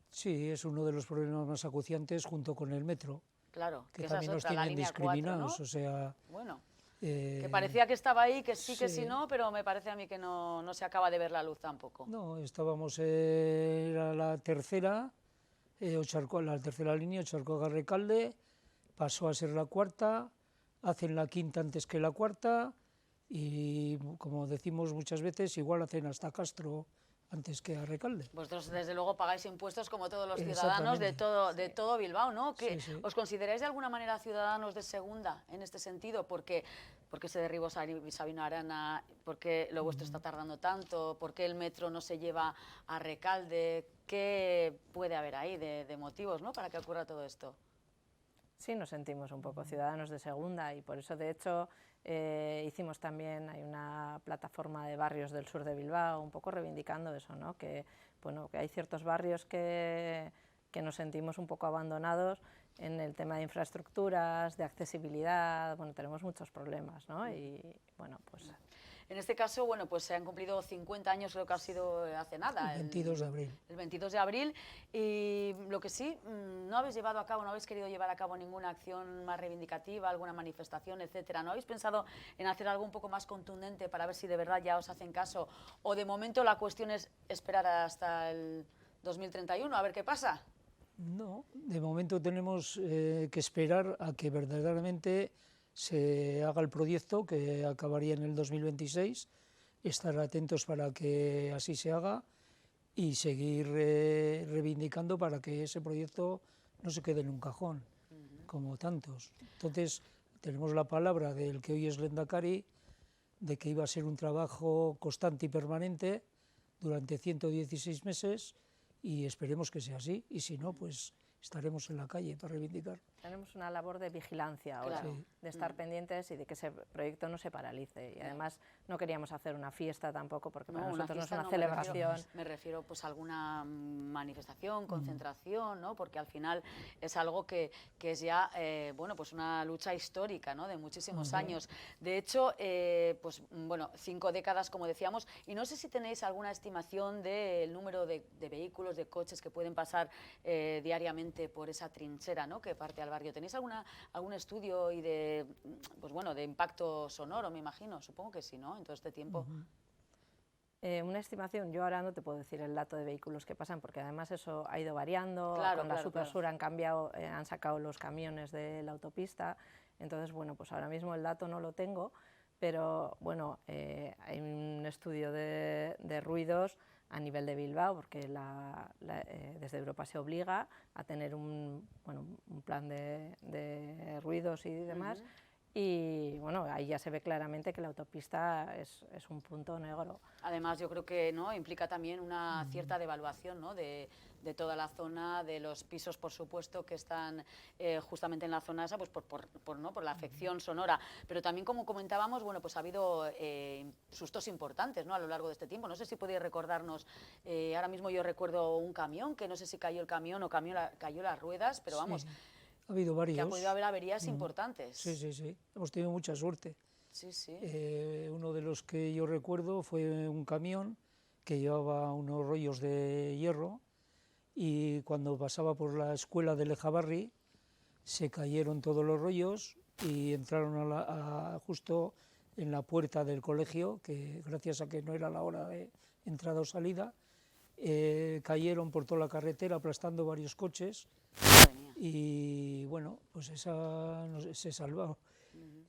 [SPEAKER 9] Sí, es uno de los problemas más acuciantes, junto con el metro.
[SPEAKER 1] Claro,
[SPEAKER 9] que también nos tienen discriminados, 4, ¿no? O sea...
[SPEAKER 1] Bueno, que parecía que estaba ahí, que sí, que sí, no, pero me parece a mí que no se acaba de ver la luz tampoco.
[SPEAKER 9] No, estábamos era la tercera línea, Ocharcoaga-Recalde, pasó a ser la cuarta, hacen la quinta antes que la cuarta, y como decimos muchas veces, igual hacen hasta Castro antes que a Recalde.
[SPEAKER 1] Vosotros, desde luego, pagáis impuestos como todos los ciudadanos de todo Bilbao, ¿no? ¿Que os consideráis de alguna manera ciudadanos de segunda en este sentido? Porque se derribó Sabino Arana, porque lo vuestro está tardando tanto, porque el metro no se lleva a Recalde. ¿Qué puede haber ahí de motivos, ¿no?, para que ocurra todo esto?
[SPEAKER 10] Sí, nos sentimos un poco ciudadanos de segunda, y por eso, de hecho, hicimos también, hay una plataforma de barrios del sur de Bilbao, un poco reivindicando eso, ¿no?, que hay ciertos barrios que nos sentimos un poco abandonados en el tema de infraestructuras, de accesibilidad. Bueno, tenemos muchos problemas, ¿no? Y bueno, pues
[SPEAKER 1] En este caso, bueno, pues se han cumplido 50 años, creo que ha sido hace nada.
[SPEAKER 9] El 22 de abril.
[SPEAKER 1] El 22 de abril. Y lo que sí, no habéis llevado a cabo, no habéis querido llevar a cabo ninguna acción más reivindicativa, alguna manifestación, etcétera. ¿No habéis pensado en hacer algo un poco más contundente para ver si de verdad ya os hacen caso? ¿O de momento la cuestión es esperar hasta el 2031 a ver qué pasa?
[SPEAKER 9] No, de momento tenemos que esperar a que verdaderamente se haga el proyecto, que acabaría en el 2026, estar atentos para que así se haga y seguir reivindicando para que ese proyecto no se quede en un cajón, como tantos. Entonces, tenemos la palabra del que hoy es Lehendakari, de que iba a ser un trabajo constante y permanente durante 116 meses, y esperemos que sea así, y si no, pues estaremos en la calle para reivindicar.
[SPEAKER 10] Tenemos una labor de vigilancia ahora,
[SPEAKER 1] Claro.
[SPEAKER 10] de estar pendientes y de que ese proyecto no se paralice. Y además no queríamos hacer una fiesta tampoco, porque para nosotros no es una celebración.
[SPEAKER 1] Me refiero pues a alguna manifestación, concentración, ¿no? Porque al final es algo que es ya, bueno, pues una lucha histórica, ¿no? De muchísimos años. De hecho, pues bueno, 5 décadas, como decíamos, y no sé si tenéis alguna estimación del número de vehículos, de coches que pueden pasar diariamente por esa trinchera, ¿no? Que parte al barrio. ¿Tenéis algún estudio y de, pues bueno, de impacto sonoro, me imagino? Supongo que sí, ¿no? En todo este tiempo.
[SPEAKER 10] Una estimación, yo ahora no te puedo decir el dato de vehículos que pasan, porque además eso ha ido variando. Con la Supersur han cambiado, han sacado los camiones de la autopista. Entonces, bueno, pues ahora mismo el dato no lo tengo, pero bueno, hay un estudio de ruidos a nivel de Bilbao, porque desde Europa se obliga a tener un plan de ruidos y demás, y bueno, ahí ya se ve claramente que la autopista es un punto negro.
[SPEAKER 1] Además, yo creo que ¿no? implica también una cierta devaluación, ¿no? de toda la zona, de los pisos, por supuesto, que están justamente en la zona esa, pues por la afección sonora. Pero también, como comentábamos, bueno, pues ha habido sustos importantes, ¿no? A lo largo de este tiempo. No sé si podéis recordarnos, ahora mismo yo recuerdo un camión, que no sé si cayó el camión o cayó las ruedas, pero vamos,
[SPEAKER 9] ha habido varios.
[SPEAKER 1] Que ha podido haber averías importantes.
[SPEAKER 9] Sí, hemos tenido mucha suerte.
[SPEAKER 1] Sí.
[SPEAKER 9] Uno de los que yo recuerdo fue un camión que llevaba unos rollos de hierro, y cuando pasaba por la escuela de Lejabarri se cayeron todos los rollos y entraron justo en la puerta del colegio, que gracias a que no era la hora de entrada o salida, cayeron por toda la carretera aplastando varios coches. Y bueno, pues esa se salvó.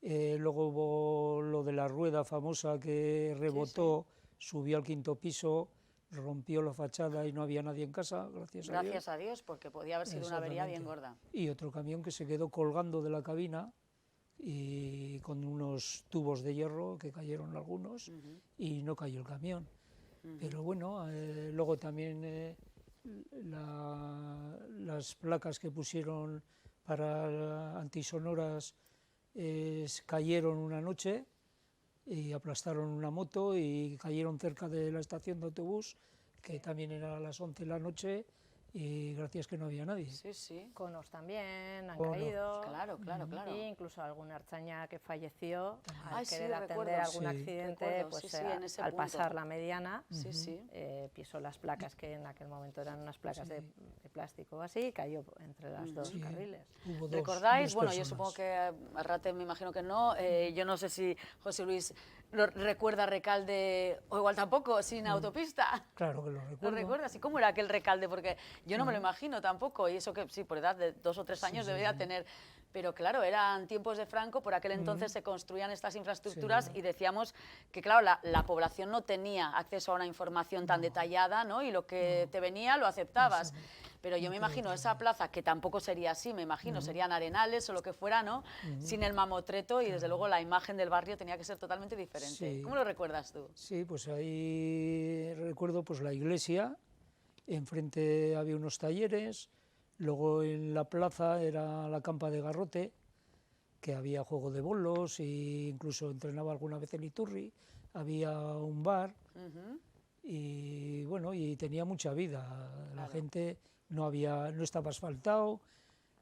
[SPEAKER 9] Luego hubo lo de la rueda famosa que rebotó, subió al 5.º piso, rompió la fachada y no había nadie en casa, gracias a Dios.
[SPEAKER 1] Gracias a Dios, porque podía haber sido una avería bien gorda.
[SPEAKER 9] Y otro camión que se quedó colgando de la cabina y con unos tubos de hierro que cayeron algunos y no cayó el camión. Pero bueno, luego también las placas que pusieron para antisonoras cayeron una noche y aplastaron una moto y cayeron cerca de la estación de autobús, que también era a las 11 de la noche, y gracias que no había nadie.
[SPEAKER 1] Sí.
[SPEAKER 10] Conos también han caído.
[SPEAKER 1] Claro.
[SPEAKER 10] Y incluso alguna archaña que falleció al
[SPEAKER 1] sí,
[SPEAKER 10] querer atender algún accidente, pues al pasar la mediana, pisó las placas, que en aquel momento eran unas placas de plástico o así, y cayó entre las dos carriles.
[SPEAKER 1] ¿Recordáis? Bueno, yo supongo que a Rate me imagino que no. Yo no sé si José Luis recuerda Recalde, o igual tampoco, sin autopista.
[SPEAKER 9] Claro que lo recuerdo.
[SPEAKER 1] ¿Lo recuerdas? ¿Y cómo era aquel Recalde? Porque yo no me lo imagino tampoco, y eso que sí, por edad de 2 o 3 años debería tener. Pero claro, eran tiempos de Franco, por aquel entonces se construían estas infraestructuras y decíamos que, claro, la población no tenía acceso a una información tan detallada, ¿no? Y lo que te venía lo aceptabas. Pero yo me imagino esa plaza, que tampoco sería así, me imagino, serían arenales o lo que fuera, ¿no? Sin el mamotreto, y desde luego la imagen del barrio tenía que ser totalmente diferente. ¿Cómo lo recuerdas tú?
[SPEAKER 9] Sí, pues ahí recuerdo pues la iglesia, enfrente había unos talleres, luego en la plaza era la campa de Garrote, que había juego de bolos e incluso entrenaba alguna vez en Iturri, había un bar y bueno, y tenía mucha vida, la gente no estaba asfaltado,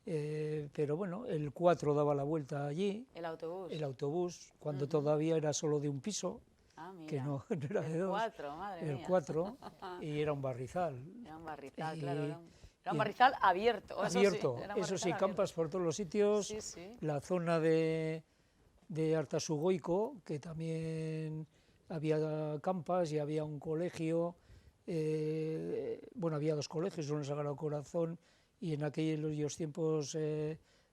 [SPEAKER 9] pero bueno, el 4 daba la vuelta allí.
[SPEAKER 1] El autobús.
[SPEAKER 9] El autobús, cuando todavía era solo de un piso. que no era de 2,
[SPEAKER 1] 4, madre
[SPEAKER 9] el
[SPEAKER 1] mía.
[SPEAKER 9] 4, y era un barrizal.
[SPEAKER 1] Era un barrizal, claro. Era un barrizal abierto.
[SPEAKER 9] Abierto, eso sí, campas por todos los sitios.
[SPEAKER 1] Sí, sí.
[SPEAKER 9] La zona de Artasugoico, que también había campas y había un colegio. Bueno, había 2 colegios, uno en Sagrado Corazón y en aquellos tiempos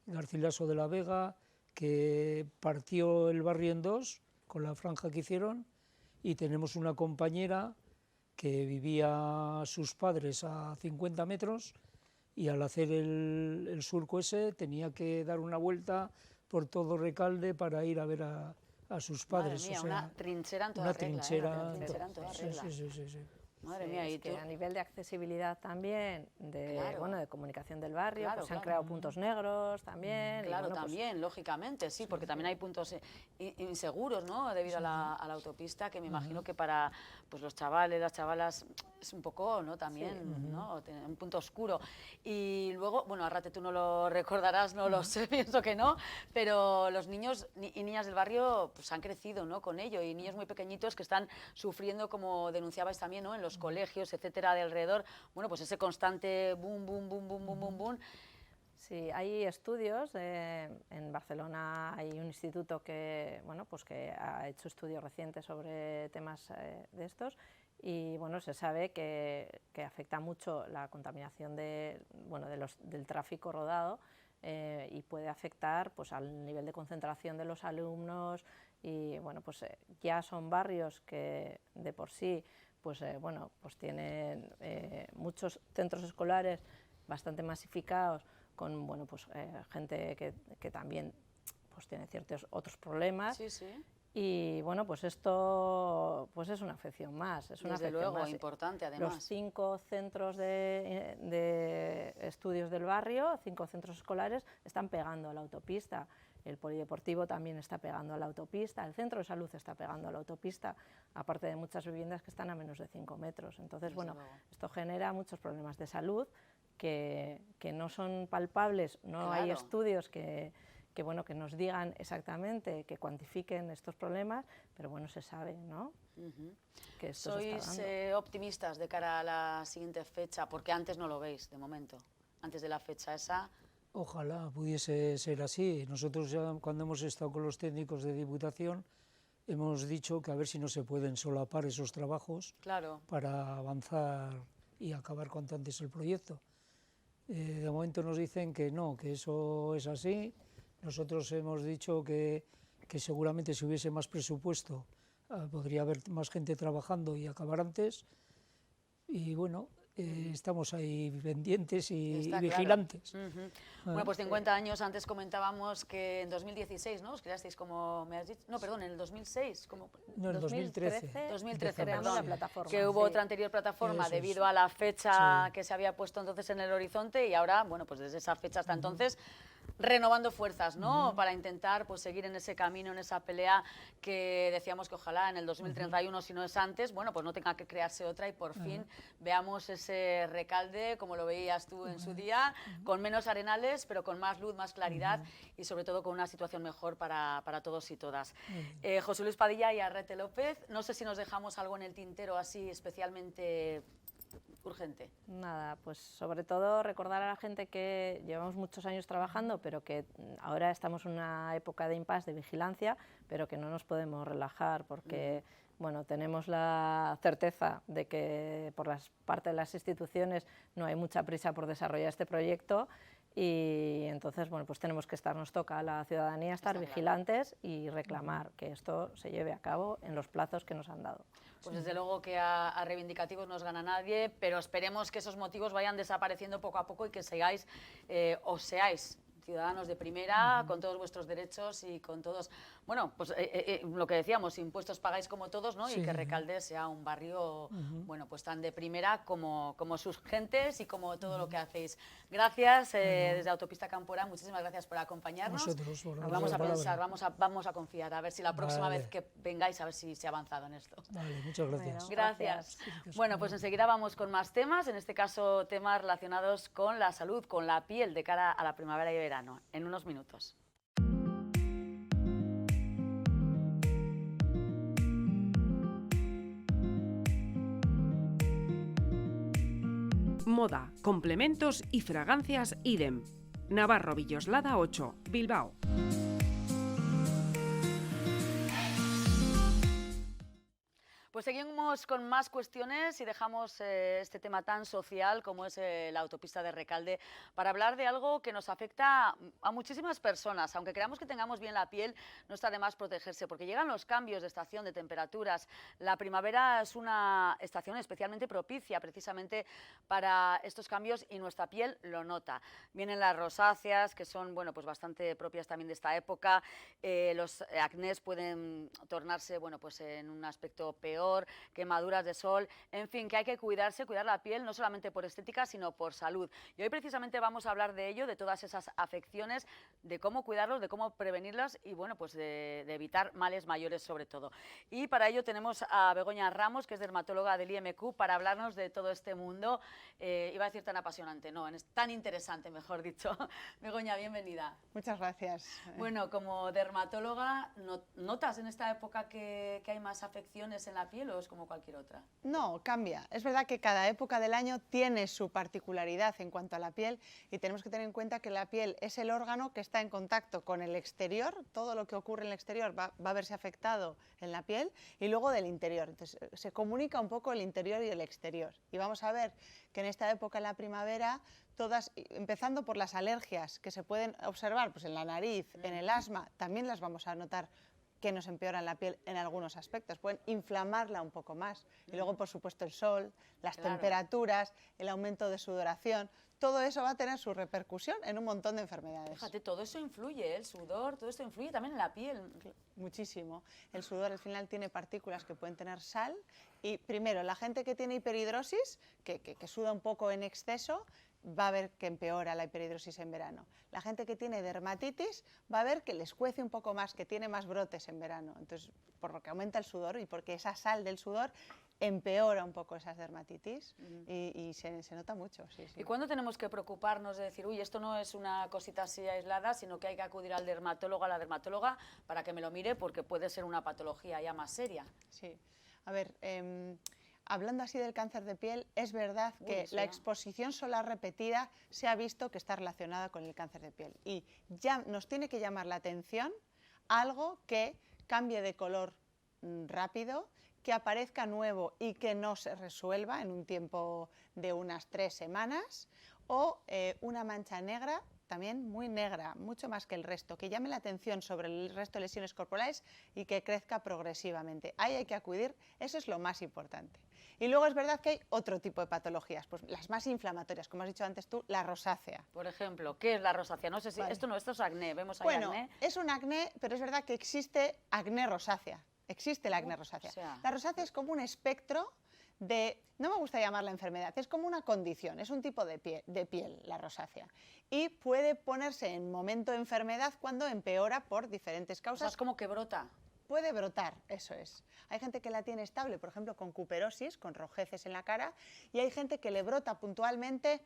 [SPEAKER 9] Garcilaso de la Vega, que partió el barrio en 2 con la franja que hicieron, y tenemos una compañera que vivía sus padres a 50 metros y al hacer el surco ese tenía que dar una vuelta por todo Recalde para ir a ver a sus padres.
[SPEAKER 1] Madre mía,
[SPEAKER 9] o sea,
[SPEAKER 1] una trinchera en toda
[SPEAKER 9] una
[SPEAKER 1] regla.
[SPEAKER 9] trinchera,
[SPEAKER 1] Una trinchera en toda regla.
[SPEAKER 9] sí.
[SPEAKER 1] Madre
[SPEAKER 10] Sí,
[SPEAKER 1] mía,
[SPEAKER 10] es
[SPEAKER 1] y
[SPEAKER 10] que
[SPEAKER 1] tú...
[SPEAKER 10] a nivel de accesibilidad también,
[SPEAKER 1] Claro.
[SPEAKER 10] bueno, de comunicación del barrio,
[SPEAKER 1] Claro,
[SPEAKER 10] pues se han
[SPEAKER 1] claro.
[SPEAKER 10] creado puntos negros también.
[SPEAKER 1] Claro,
[SPEAKER 10] y bueno, pues,
[SPEAKER 1] también, lógicamente, sí, porque también hay puntos inseguros, ¿no?, debido a la autopista, que me imagino que para pues, los chavales, las chavalas, es un poco, ¿no?, también, ¿no?, un punto oscuro. Y luego, bueno, a rate tú no lo recordarás, no lo sé, pienso que no, pero los niños y niñas del barrio pues han crecido, ¿no?, con ello, y niños muy pequeñitos que están sufriendo, como denunciabais también, ¿no?, en los colegios, etcétera, de alrededor, bueno, pues ese constante boom, boom, boom, boom, boom, boom, boom.
[SPEAKER 10] Sí, hay estudios, en Barcelona hay un instituto que, bueno, pues que ha hecho estudios recientes sobre temas de estos, y bueno, se sabe que afecta mucho la contaminación del tráfico rodado, y puede afectar pues, al nivel de concentración de los alumnos, y bueno, pues ya son barrios que de por sí pues, bueno, pues tienen muchos centros escolares bastante masificados, con bueno, pues, gente que también pues, tiene ciertos otros problemas.
[SPEAKER 1] Sí, sí.
[SPEAKER 10] Y bueno, pues esto pues es una afección más. Es una
[SPEAKER 1] Desde
[SPEAKER 10] afección
[SPEAKER 1] luego,
[SPEAKER 10] más.
[SPEAKER 1] importante además.
[SPEAKER 10] Los 5 centros de estudios del barrio, 5 centros escolares, están pegando a la autopista. El polideportivo también está pegando a la autopista, el centro de salud está pegando a la autopista, aparte de muchas viviendas que están a menos de 5 metros. Entonces, bueno, esto genera muchos problemas de salud que no son palpables, no hay estudios que nos digan exactamente, que cuantifiquen estos problemas, pero bueno, se sabe, ¿no? Que esto se está
[SPEAKER 1] ¿Sois
[SPEAKER 10] dando.
[SPEAKER 1] optimistas de cara a la siguiente fecha? Porque antes no lo veis, de momento. Antes de la fecha esa...
[SPEAKER 9] Ojalá pudiese ser así. Nosotros ya cuando hemos estado con los técnicos de Diputación hemos dicho que a ver si no se pueden solapar esos trabajos para avanzar y acabar cuanto antes el proyecto. De momento nos dicen que no, que eso es así. Nosotros hemos dicho que seguramente si hubiese más presupuesto podría haber más gente trabajando y acabar antes. Y bueno, estamos ahí pendientes y vigilantes.
[SPEAKER 1] Bueno, pues 50 años, antes comentábamos que en 2016, ¿no?, os creasteis, como me has dicho, no, perdón, en el 2006, como...
[SPEAKER 9] No, en 2013.
[SPEAKER 1] 2013,
[SPEAKER 10] creamos
[SPEAKER 1] perdón,
[SPEAKER 10] la plataforma,
[SPEAKER 1] que hubo otra anterior plataforma
[SPEAKER 9] Eso
[SPEAKER 1] debido
[SPEAKER 9] es.
[SPEAKER 1] a la fecha que se había puesto entonces en el horizonte, y ahora, bueno, pues desde esa fecha hasta entonces, renovando fuerzas, ¿no?, para intentar pues seguir en ese camino, en esa pelea que decíamos que ojalá en el 2031, si no es antes, bueno, pues no tenga que crearse otra y por fin veamos ese Recalde, como lo veías tú en su día, con menos arenales, pero con más luz, más claridad y sobre todo con una situación mejor para todos y todas. José Luis Padilla y Arrete López, no sé si nos dejamos algo en el tintero así especialmente urgente.
[SPEAKER 10] Nada, pues sobre todo recordar a la gente que llevamos muchos años trabajando, pero que ahora estamos en una época de impasse, de vigilancia, pero que no nos podemos relajar porque bueno, tenemos la certeza de que por parte de las instituciones no hay mucha prisa por desarrollar este proyecto, y entonces bueno, pues tenemos que estar, nos toca a la ciudadanía estar vigilantes y reclamar que esto se lleve a cabo en los plazos que nos han dado.
[SPEAKER 1] Pues desde luego que a reivindicativos no os gana nadie, pero esperemos que esos motivos vayan desapareciendo poco a poco y que seáis ciudadanos de primera, con todos vuestros derechos y con todos, bueno, pues lo que decíamos, impuestos pagáis como todos, ¿no? Y que Recalde sea un barrio, bueno, pues tan de primera como sus gentes y como todo lo que hacéis. Gracias, desde Autopista Campora, muchísimas gracias por acompañarnos.
[SPEAKER 9] Vosotros, por
[SPEAKER 1] Vamos a
[SPEAKER 9] la
[SPEAKER 1] pensar, vamos a confiar, a ver si la próxima vez que vengáis, a ver si se ha avanzado en esto.
[SPEAKER 9] Vale, muchas gracias.
[SPEAKER 10] Bueno,
[SPEAKER 1] Gracias. Bueno, pues enseguida vamos con más temas, en este caso temas relacionados con la salud, con la piel de cara a la primavera y verano, en unos minutos.
[SPEAKER 11] Moda, complementos y fragancias Idem. Navarro Villoslada 8, Bilbao.
[SPEAKER 1] Pues seguimos con más cuestiones y dejamos este tema tan social como es la autopista de Recalde para hablar de algo que nos afecta a muchísimas personas. Aunque creamos que tengamos bien la piel, no está de más protegerse porque llegan los cambios de estación, de temperaturas. La primavera es una estación especialmente propicia precisamente para estos cambios y nuestra piel lo nota. Vienen las rosáceas, que son bueno, pues bastante propias también de esta época. Los acnés pueden tornarse bueno, pues en un aspecto peor, quemaduras de sol, en fin, que hay que cuidarse, cuidar la piel, no solamente por estética, sino por salud. Y hoy precisamente vamos a hablar de ello, de todas esas afecciones, de cómo cuidarlos, de cómo prevenirlas y bueno, pues de evitar males mayores sobre todo. Y para ello tenemos a Begoña Ramos, que es dermatóloga del IMQ, para hablarnos de todo este mundo, iba a decir tan apasionante, no, es tan interesante, mejor dicho. Begoña, bienvenida.
[SPEAKER 12] Muchas gracias.
[SPEAKER 1] Bueno, como dermatóloga, ¿notas en esta época que hay más afecciones en la piel o es como cualquier otra?
[SPEAKER 12] No, cambia. Es verdad que cada época del año tiene su particularidad en cuanto a la piel y tenemos que tener en cuenta que la piel es el órgano que está en contacto con el exterior, todo lo que ocurre en el exterior va a verse afectado en la piel y luego del interior. Entonces se comunica un poco el interior y el exterior y vamos a ver que en esta época, en la primavera, todas, empezando por las alergias que se pueden observar pues en la nariz, en el asma, también las vamos a notar que nos empeoran la piel en algunos aspectos, pueden inflamarla un poco más. Y luego, por supuesto, el sol, las temperaturas, el aumento de sudoración, todo eso va a tener su repercusión en un montón de enfermedades.
[SPEAKER 1] Fíjate, todo eso influye, el sudor, todo esto influye también en la piel.
[SPEAKER 12] Muchísimo. El sudor al final tiene partículas que pueden tener sal y primero, la gente que tiene hiperhidrosis, que suda un poco en exceso, va a ver que empeora la hiperhidrosis en verano. La gente que tiene dermatitis va a ver que les cuece un poco más, que tiene más brotes en verano. Entonces, por lo que aumenta el sudor y porque esa sal del sudor empeora un poco esas dermatitis y se nota mucho. Sí, sí.
[SPEAKER 1] ¿Y cuándo tenemos que preocuparnos de decir, uy, esto no es una cosita así aislada, sino que hay que acudir al dermatólogo, a la dermatóloga, para que me lo mire porque puede ser una patología ya más seria?
[SPEAKER 12] Sí, a ver, hablando así del cáncer de piel, es verdad que la exposición solar repetida se ha visto que está relacionada con el cáncer de piel y ya nos tiene que llamar la atención algo que cambie de color rápido, que aparezca nuevo y que no se resuelva en un tiempo de unas 3 semanas o una mancha negra, también muy negra, mucho más que el resto, que llame la atención sobre el resto de lesiones corporales y que crezca progresivamente. Ahí hay que acudir, eso es lo más importante. Y luego es verdad que hay otro tipo de patologías, pues las más inflamatorias, como has dicho antes tú, la rosácea.
[SPEAKER 1] Por ejemplo, ¿qué es la rosácea? No sé si esto es acné, vemos ahí acné.
[SPEAKER 12] Bueno, es un acné, pero es verdad que existe acné rosácea, existe la acné rosácea. La rosácea es como un espectro de, no me gusta llamarla enfermedad, es como una condición, es un tipo de piel, la rosácea. Y puede ponerse en momento de enfermedad cuando empeora por diferentes causas.
[SPEAKER 1] O sea, es como que brota.
[SPEAKER 12] Puede brotar, eso es. Hay gente que la tiene estable, por ejemplo, con cuperosis, con rojeces en la cara, y hay gente que le brota puntualmente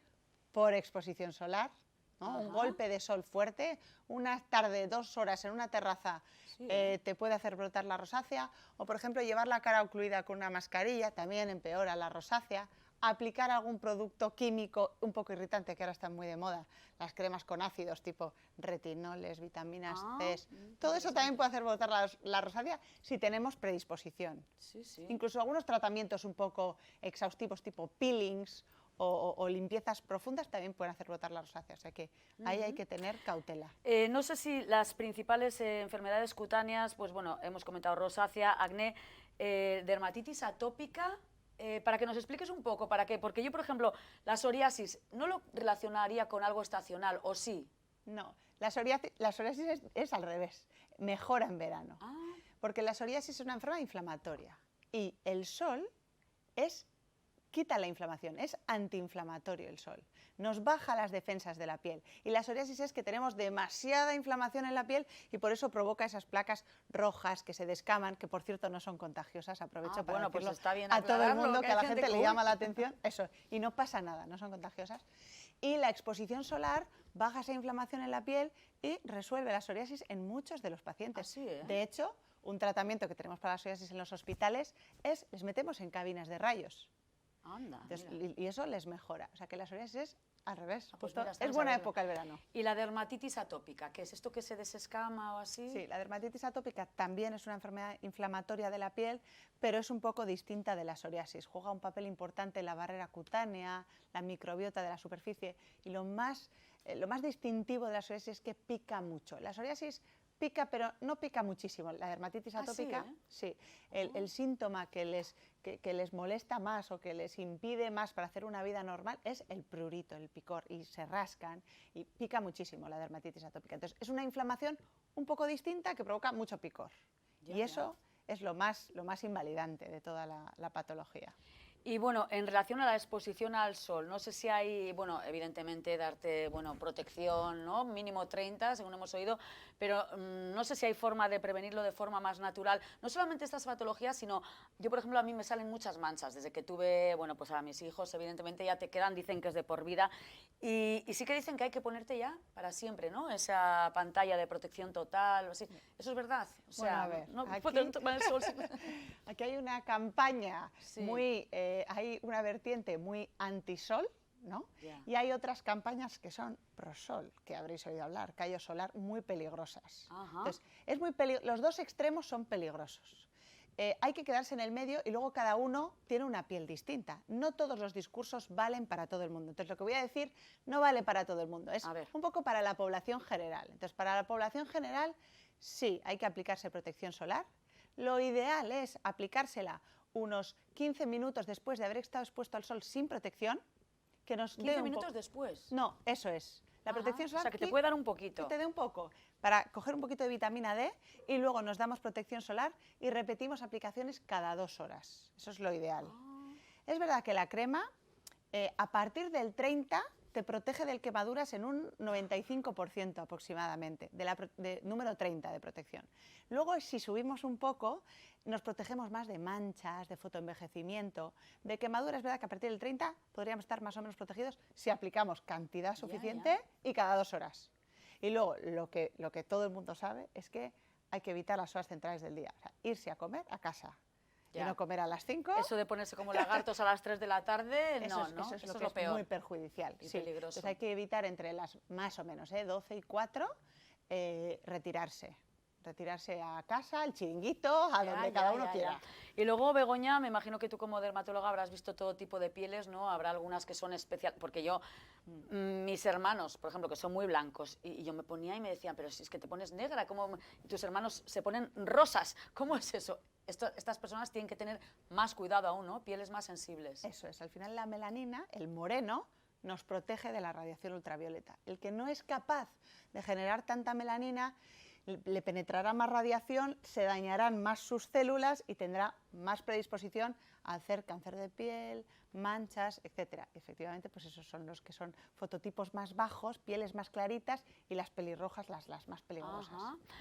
[SPEAKER 12] por exposición solar, ¿no? Un golpe de sol fuerte, una tarde, 2 horas en una terraza te puede hacer brotar la rosácea, o por ejemplo llevar la cara ocluida con una mascarilla también empeora la rosácea, aplicar algún producto químico un poco irritante que ahora están muy de moda, las cremas con ácidos tipo retinoles, vitaminas C, todo eso también puede hacer brotar la rosácea si tenemos predisposición. Incluso algunos tratamientos un poco exhaustivos tipo peelings o limpiezas profundas también pueden hacer brotar la rosácea, o sea que ahí hay que tener cautela.
[SPEAKER 1] No sé si las principales enfermedades cutáneas, pues bueno, hemos comentado rosácea, acné, dermatitis atópica, para que nos expliques un poco, ¿para qué? Porque yo, por ejemplo, la psoriasis, ¿no lo relacionaría con algo estacional o sí?
[SPEAKER 12] No, la psoriasis es al revés, mejora en verano, porque la psoriasis es una enfermedad inflamatoria y el sol quita la inflamación, es antiinflamatorio el sol, nos baja las defensas de la piel y la psoriasis es que tenemos demasiada inflamación en la piel y por eso provoca esas placas rojas que se descaman, que por cierto no son contagiosas, aprovecho para decirlo
[SPEAKER 1] pues está bien
[SPEAKER 12] a todo el mundo, que a la gente le llama la atención, eso, y no pasa nada, no son contagiosas. Y la exposición solar baja esa inflamación en la piel y resuelve la psoriasis en muchos de los pacientes.
[SPEAKER 1] Así, ¿eh?
[SPEAKER 12] De hecho, un tratamiento que tenemos para la psoriasis en los hospitales es, les metemos en cabinas de rayos.
[SPEAKER 1] Anda,
[SPEAKER 12] Entonces,
[SPEAKER 1] mira.
[SPEAKER 12] y eso les mejora. O sea que la psoriasis es al revés.
[SPEAKER 1] Ah, pues
[SPEAKER 12] Justo
[SPEAKER 1] mira, está
[SPEAKER 12] es
[SPEAKER 1] bien
[SPEAKER 12] buena
[SPEAKER 1] saberlo.
[SPEAKER 12] época el verano.
[SPEAKER 1] ¿Y la dermatitis atópica? ¿Qué es esto que se desescama o así?
[SPEAKER 12] Sí, la dermatitis atópica también es una enfermedad inflamatoria de la piel, pero es un poco distinta de la psoriasis. Juega un papel importante en la barrera cutánea, la microbiota de la superficie, y lo más distintivo de la psoriasis es que pica mucho. La psoriasis pica, pero no pica muchísimo. La dermatitis atópica, sí. El síntoma que les molesta más o que les impide más para hacer una vida normal es el prurito, el picor, y se rascan y pica muchísimo la dermatitis atópica. Entonces, es una inflamación un poco distinta que provoca mucho picor. Y eso es lo más invalidante de toda la patología.
[SPEAKER 1] Y bueno, en relación a la exposición al sol, no sé si hay, bueno, evidentemente darte, bueno, protección, ¿no? Mínimo 30, según hemos oído, pero no sé si hay forma de prevenirlo de forma más natural. No solamente estas patologías, sino, yo por ejemplo, a mí me salen muchas manchas. Desde que tuve, bueno, pues a mis hijos, evidentemente ya te quedan, dicen que es de por vida. Y sí que dicen que hay que ponerte ya para siempre, ¿no? Esa pantalla de protección total, o así. ¿Eso es verdad? O sea,
[SPEAKER 12] Bueno, a ver,
[SPEAKER 1] no
[SPEAKER 12] aquí,
[SPEAKER 1] pueden tomar el sol.
[SPEAKER 12] aquí hay una campaña
[SPEAKER 1] Sí.
[SPEAKER 12] hay una vertiente muy antisol, ¿no?
[SPEAKER 1] Ya.
[SPEAKER 12] Y hay otras campañas que son prosol, que habréis oído hablar, callo solar, muy peligrosas.
[SPEAKER 1] Ajá.
[SPEAKER 12] Entonces, los dos extremos son peligrosos. Hay que quedarse en el medio y luego cada uno tiene una piel distinta. No todos los discursos valen para todo el mundo. Entonces, lo que voy a decir no vale para todo el mundo, es un poco para la población general. Entonces, para la población general, sí, hay que aplicarse protección solar. Lo ideal es aplicársela unos 15 minutos después de haber estado expuesto al sol sin protección, que nos dé
[SPEAKER 1] 15 minutos después.
[SPEAKER 12] No, eso es. La protección solar,
[SPEAKER 1] o sea, que te puede dar un poquito.
[SPEAKER 12] Que te dé un poco, para coger un poquito de vitamina D, y luego nos damos protección solar y repetimos aplicaciones cada 2 horas. Eso es lo ideal. Es verdad que la crema, a partir del 30, te protege de quemaduras en un 95% aproximadamente, de número 30 de protección. Luego, si subimos un poco, nos protegemos más de manchas, de fotoenvejecimiento, de quemaduras. Es verdad que a partir del 30 podríamos estar más o menos protegidos si aplicamos cantidad suficiente y cada 2 horas. Y luego, lo que todo el mundo sabe es que hay que evitar las horas centrales del día. O sea, irse a comer a casa. Y no comer a las 5.
[SPEAKER 1] Eso de ponerse como lagartos a las 3 de la tarde, no, ¿no?
[SPEAKER 12] Eso es lo que
[SPEAKER 1] lo
[SPEAKER 12] es
[SPEAKER 1] peor.
[SPEAKER 12] muy perjudicial
[SPEAKER 1] Y
[SPEAKER 12] sí.
[SPEAKER 1] peligroso.
[SPEAKER 12] Entonces hay que evitar entre las más o menos 12 y 4 retirarse a casa, al chiringuito, a donde cada uno quiera.
[SPEAKER 1] Y luego, Begoña, me imagino que tú como dermatóloga habrás visto todo tipo de pieles, ¿no? Habrá algunas que son especiales, porque yo, mis hermanos, por ejemplo, que son muy blancos, y yo me ponía y me decían, pero si es que te pones negra, ¿cómo? Y tus hermanos se ponen rosas, ¿cómo es eso? Estas personas tienen que tener más cuidado aún, ¿no? Pieles más sensibles.
[SPEAKER 12] Eso es, al final la melanina, el moreno, nos protege de la radiación ultravioleta. El que no es capaz de generar tanta melanina, le penetrará más radiación, se dañarán más sus células y tendrá más predisposición a hacer cáncer de piel, manchas, etc. Efectivamente, pues esos son los que son fototipos más bajos, pieles más claritas y las pelirrojas las más peligrosas.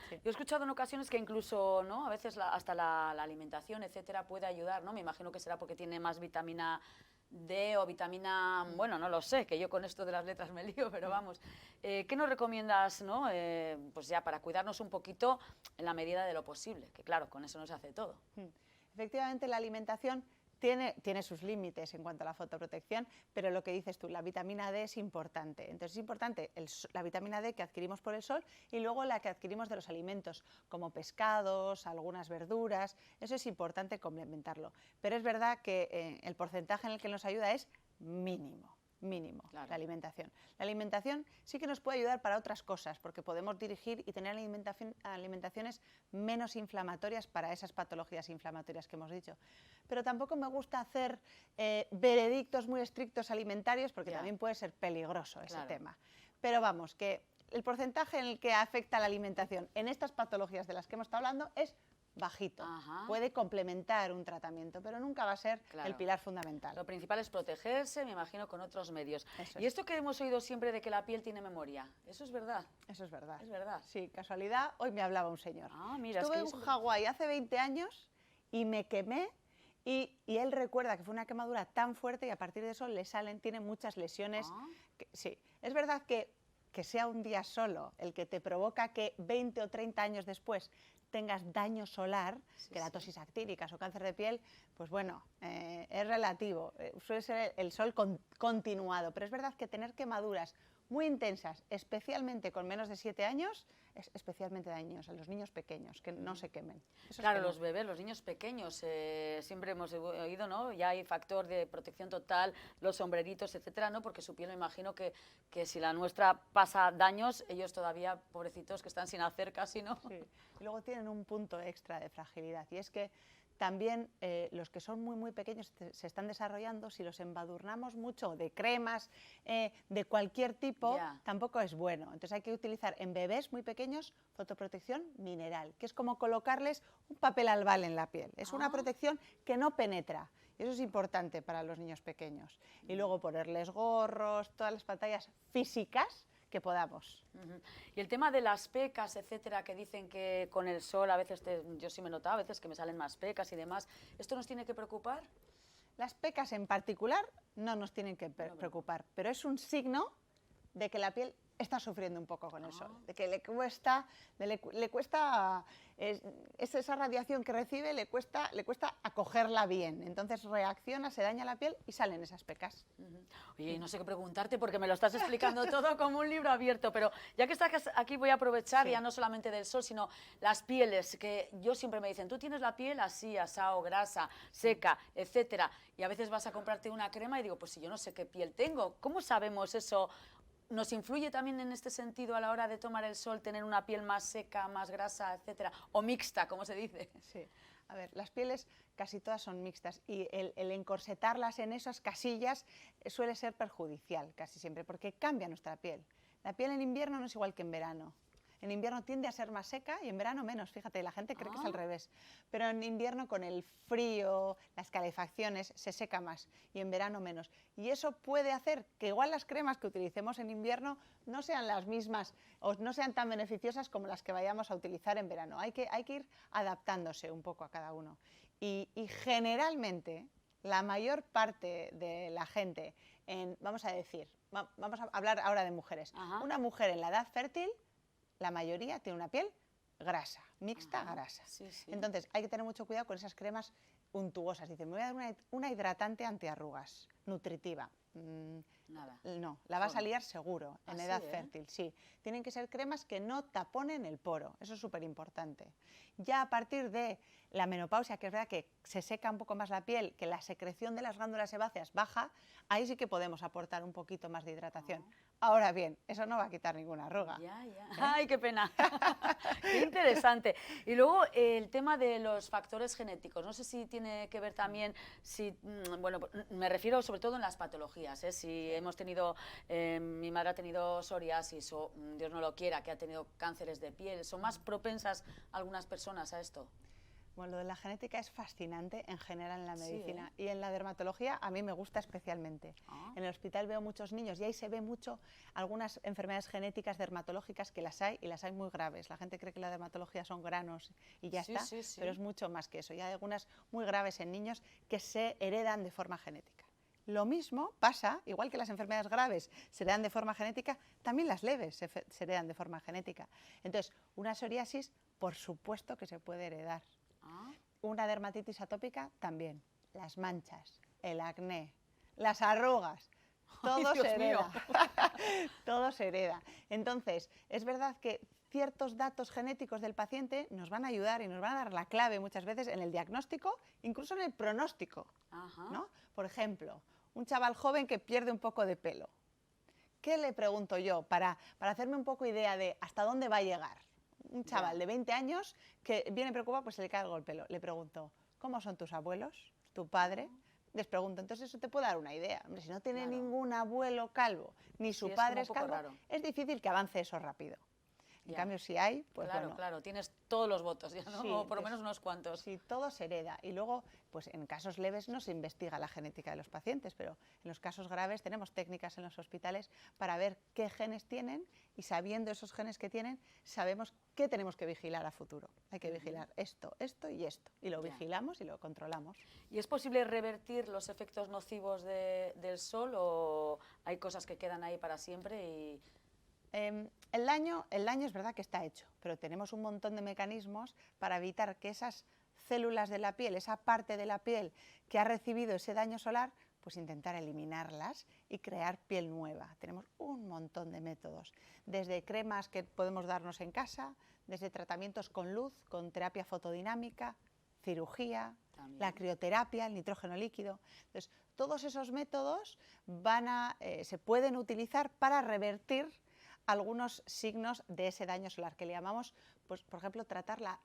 [SPEAKER 1] Sí. Yo he escuchado en ocasiones que incluso, ¿no? A veces hasta la alimentación, etcétera, puede ayudar, ¿no? Me imagino que será porque tiene más vitamina D o vitamina, bueno, no lo sé, que yo con esto de las letras me lío, pero vamos. ¿Qué nos recomiendas, ¿no? Pues ya para cuidarnos un poquito en la medida de lo posible? Que claro, con eso no se hace todo.
[SPEAKER 12] Efectivamente, la alimentación tiene sus límites en cuanto a la fotoprotección, pero lo que dices tú, la vitamina D es importante. Entonces es importante la vitamina D que adquirimos por el sol y luego la que adquirimos de los alimentos, como pescados, algunas verduras. Eso es importante complementarlo. Pero es verdad que el porcentaje en el que nos ayuda es mínimo. Claro. La alimentación. La alimentación sí que nos puede ayudar para otras cosas, porque podemos dirigir y tener alimentaciones menos inflamatorias para esas patologías inflamatorias que hemos dicho. Pero tampoco me gusta hacer veredictos muy estrictos alimentarios, porque también puede ser peligroso ese tema. Pero vamos, que el porcentaje en el que afecta la alimentación en estas patologías de las que hemos estado hablando es bajito. Puede complementar un tratamiento, pero nunca va a ser el pilar fundamental.
[SPEAKER 1] Lo principal es protegerse, me imagino, con otros medios.
[SPEAKER 12] Eso
[SPEAKER 1] y esto que hemos oído siempre de que la piel tiene memoria, ¿eso es verdad?
[SPEAKER 12] Eso es verdad.
[SPEAKER 1] Es verdad.
[SPEAKER 12] Sí, casualidad, hoy me hablaba un señor.
[SPEAKER 1] Mira,
[SPEAKER 12] estuve en Hawái hace 20 años y me quemé y él recuerda que fue una quemadura tan fuerte y a partir de eso tiene muchas lesiones. Sí, es verdad que sea un día solo el que te provoca que 20 o 30 años después tengas daño solar, queratosis actíricas o cáncer de piel, pues bueno, es relativo, suele ser el sol continuado, pero es verdad que tener quemaduras muy intensas, especialmente con menos de 7 años, es especialmente dañoso a los niños pequeños, que no se quemen.
[SPEAKER 1] Claro, los bebés, los niños pequeños, siempre hemos oído, ¿no? Ya hay factor de protección total, los sombreritos, etcétera, ¿no? Porque su piel, me imagino que si la nuestra pasa daños, ellos todavía, pobrecitos, que están sin hacer casi, ¿no?
[SPEAKER 12] Sí. Y luego tienen un punto extra de fragilidad, y es que también los que son muy pequeños se están desarrollando, si los embadurnamos mucho de cremas, de cualquier tipo, tampoco es bueno. Entonces hay que utilizar en bebés muy pequeños fotoprotección mineral, que es como colocarles un papel albal en la piel. Es una protección que no penetra. Y eso es importante para los niños pequeños. Y luego ponerles gorros, todas las pantallas físicas que podamos.
[SPEAKER 1] Y el tema de las pecas, etcétera, que dicen que con el sol a veces, yo sí me he notado a veces que me salen más pecas y demás, ¿esto nos tiene que preocupar?
[SPEAKER 12] Las pecas en particular no nos tienen que preocupar, pero es un signo de que la piel está sufriendo un poco con el sol, de que le cuesta esa radiación que recibe, le cuesta acogerla bien, entonces reacciona, se daña la piel y salen esas pecas.
[SPEAKER 1] Oye, no sé qué preguntarte porque me lo estás explicando todo como un libro abierto, pero ya que estás aquí voy a aprovechar ya no solamente del sol, sino las pieles, que yo siempre me dicen, tú tienes la piel así, asao, grasa, seca, etcétera, y a veces vas a comprarte una crema y digo, pues si yo no sé qué piel tengo, ¿cómo sabemos eso? ¿Nos influye también en este sentido a la hora de tomar el sol, tener una piel más seca, más grasa, etcétera? O mixta, como se dice.
[SPEAKER 12] Sí, a ver, las pieles casi todas son mixtas y el encorsetarlas en esas casillas suele ser perjudicial casi siempre, porque cambia nuestra piel. La piel en invierno no es igual que en verano. En invierno tiende a ser más seca y en verano menos, fíjate, la gente cree que es al revés. Pero en invierno con el frío, las calefacciones, se seca más y en verano menos. Y eso puede hacer que igual las cremas que utilicemos en invierno no sean las mismas o no sean tan beneficiosas como las que vayamos a utilizar en verano. Hay que ir adaptándose un poco a cada uno. Y generalmente la mayor parte de la gente, vamos a hablar ahora de mujeres. Una mujer en la edad fértil, la mayoría tiene una piel grasa, mixta grasa. Entonces hay que tener mucho cuidado con esas cremas untuosas. Dicen, me voy a dar una hidratante antiarrugas, nutritiva.
[SPEAKER 1] Nada.
[SPEAKER 12] No, la vas a liar seguro en edad fértil, sí. Tienen que ser cremas que no taponen el poro, eso es súper importante. Ya a partir de la menopausia, que es verdad que se seca un poco más la piel, que la secreción de las glándulas sebáceas baja, ahí sí que podemos aportar un poquito más de hidratación. Ahora bien, eso no va a quitar ninguna arruga.
[SPEAKER 1] Ay, qué pena. Qué interesante. Y luego el tema de los factores genéticos. No sé si tiene que ver también, bueno, me refiero sobre todo en las patologías. Si hemos tenido, mi madre ha tenido psoriasis o Dios no lo quiera, que ha tenido cánceres de piel. ¿Son más propensas algunas personas a esto?
[SPEAKER 12] Bueno, lo de la genética es fascinante en general en la medicina y en la dermatología a mí me gusta especialmente. En el hospital veo muchos niños y ahí se ve mucho algunas enfermedades genéticas dermatológicas que las hay y las hay muy graves. La gente cree que la dermatología son granos y ya está, pero es mucho más que eso. Y hay algunas muy graves en niños que se heredan de forma genética. Lo mismo pasa, igual que las enfermedades graves se heredan de forma genética, también las leves se heredan de forma genética. Entonces, una psoriasis, por supuesto que se puede heredar. Una dermatitis atópica también, las manchas, el acné, las arrugas, todo se hereda. Todo se hereda. Entonces, es verdad que ciertos datos genéticos del paciente nos van a ayudar y nos van a dar la clave muchas veces en el diagnóstico, incluso en el pronóstico, ¿no? Por ejemplo, un chaval joven que pierde un poco de pelo. ¿Qué le pregunto yo para hacerme un poco idea de hasta dónde va a llegar? Un chaval de 20 años que viene preocupado, pues se le cae algo el pelo. Le pregunto, ¿cómo son tus abuelos? ¿Tu padre? Les pregunto, entonces eso te puede dar una idea. Hombre, si no tiene ningún abuelo calvo, ni su padre es calvo, es difícil que avance eso rápido. En cambio, si hay, pues bueno.
[SPEAKER 1] Claro, tienes todos los votos, ya, ¿no?
[SPEAKER 12] Sí,
[SPEAKER 1] o por lo menos unos cuantos.
[SPEAKER 12] Sí, todo se hereda. Y luego, pues en casos leves no se investiga la genética de los pacientes, pero en los casos graves tenemos técnicas en los hospitales para ver qué genes tienen y sabiendo esos genes que tienen, sabemos qué tenemos que vigilar a futuro. Hay que vigilar esto, esto y esto. Y lo vigilamos y lo controlamos.
[SPEAKER 1] ¿Y es posible revertir los efectos nocivos del sol o hay cosas que quedan ahí para siempre y
[SPEAKER 12] El daño es verdad que está hecho, pero tenemos un montón de mecanismos para evitar que esas células de la piel, esa parte de la piel que ha recibido ese daño solar, pues intentar eliminarlas y crear piel nueva. Tenemos un montón de métodos, desde cremas que podemos darnos en casa, desde tratamientos con luz, con terapia fotodinámica, cirugía, la crioterapia, el nitrógeno líquido. Entonces, todos esos métodos se pueden utilizar para revertir algunos signos de ese daño solar, que le llamamos, pues, por ejemplo, tratar la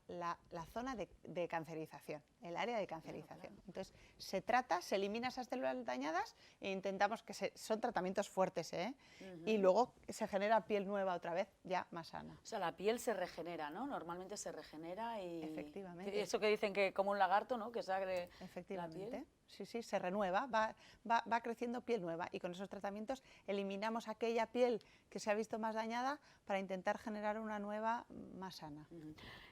[SPEAKER 12] zona de cancerización, el área de cancerización. Entonces, se trata, se elimina esas células dañadas e intentamos que son tratamientos fuertes, y luego se genera piel nueva otra vez, ya más sana.
[SPEAKER 1] O sea, la piel se regenera, ¿no? Normalmente se regenera y...
[SPEAKER 12] Efectivamente.
[SPEAKER 1] Eso que dicen que como un lagarto, ¿no? Que se agre la piel.
[SPEAKER 12] Sí, se renueva, va creciendo piel nueva, y con esos tratamientos eliminamos aquella piel que se ha visto más dañada para intentar generar una nueva más sana.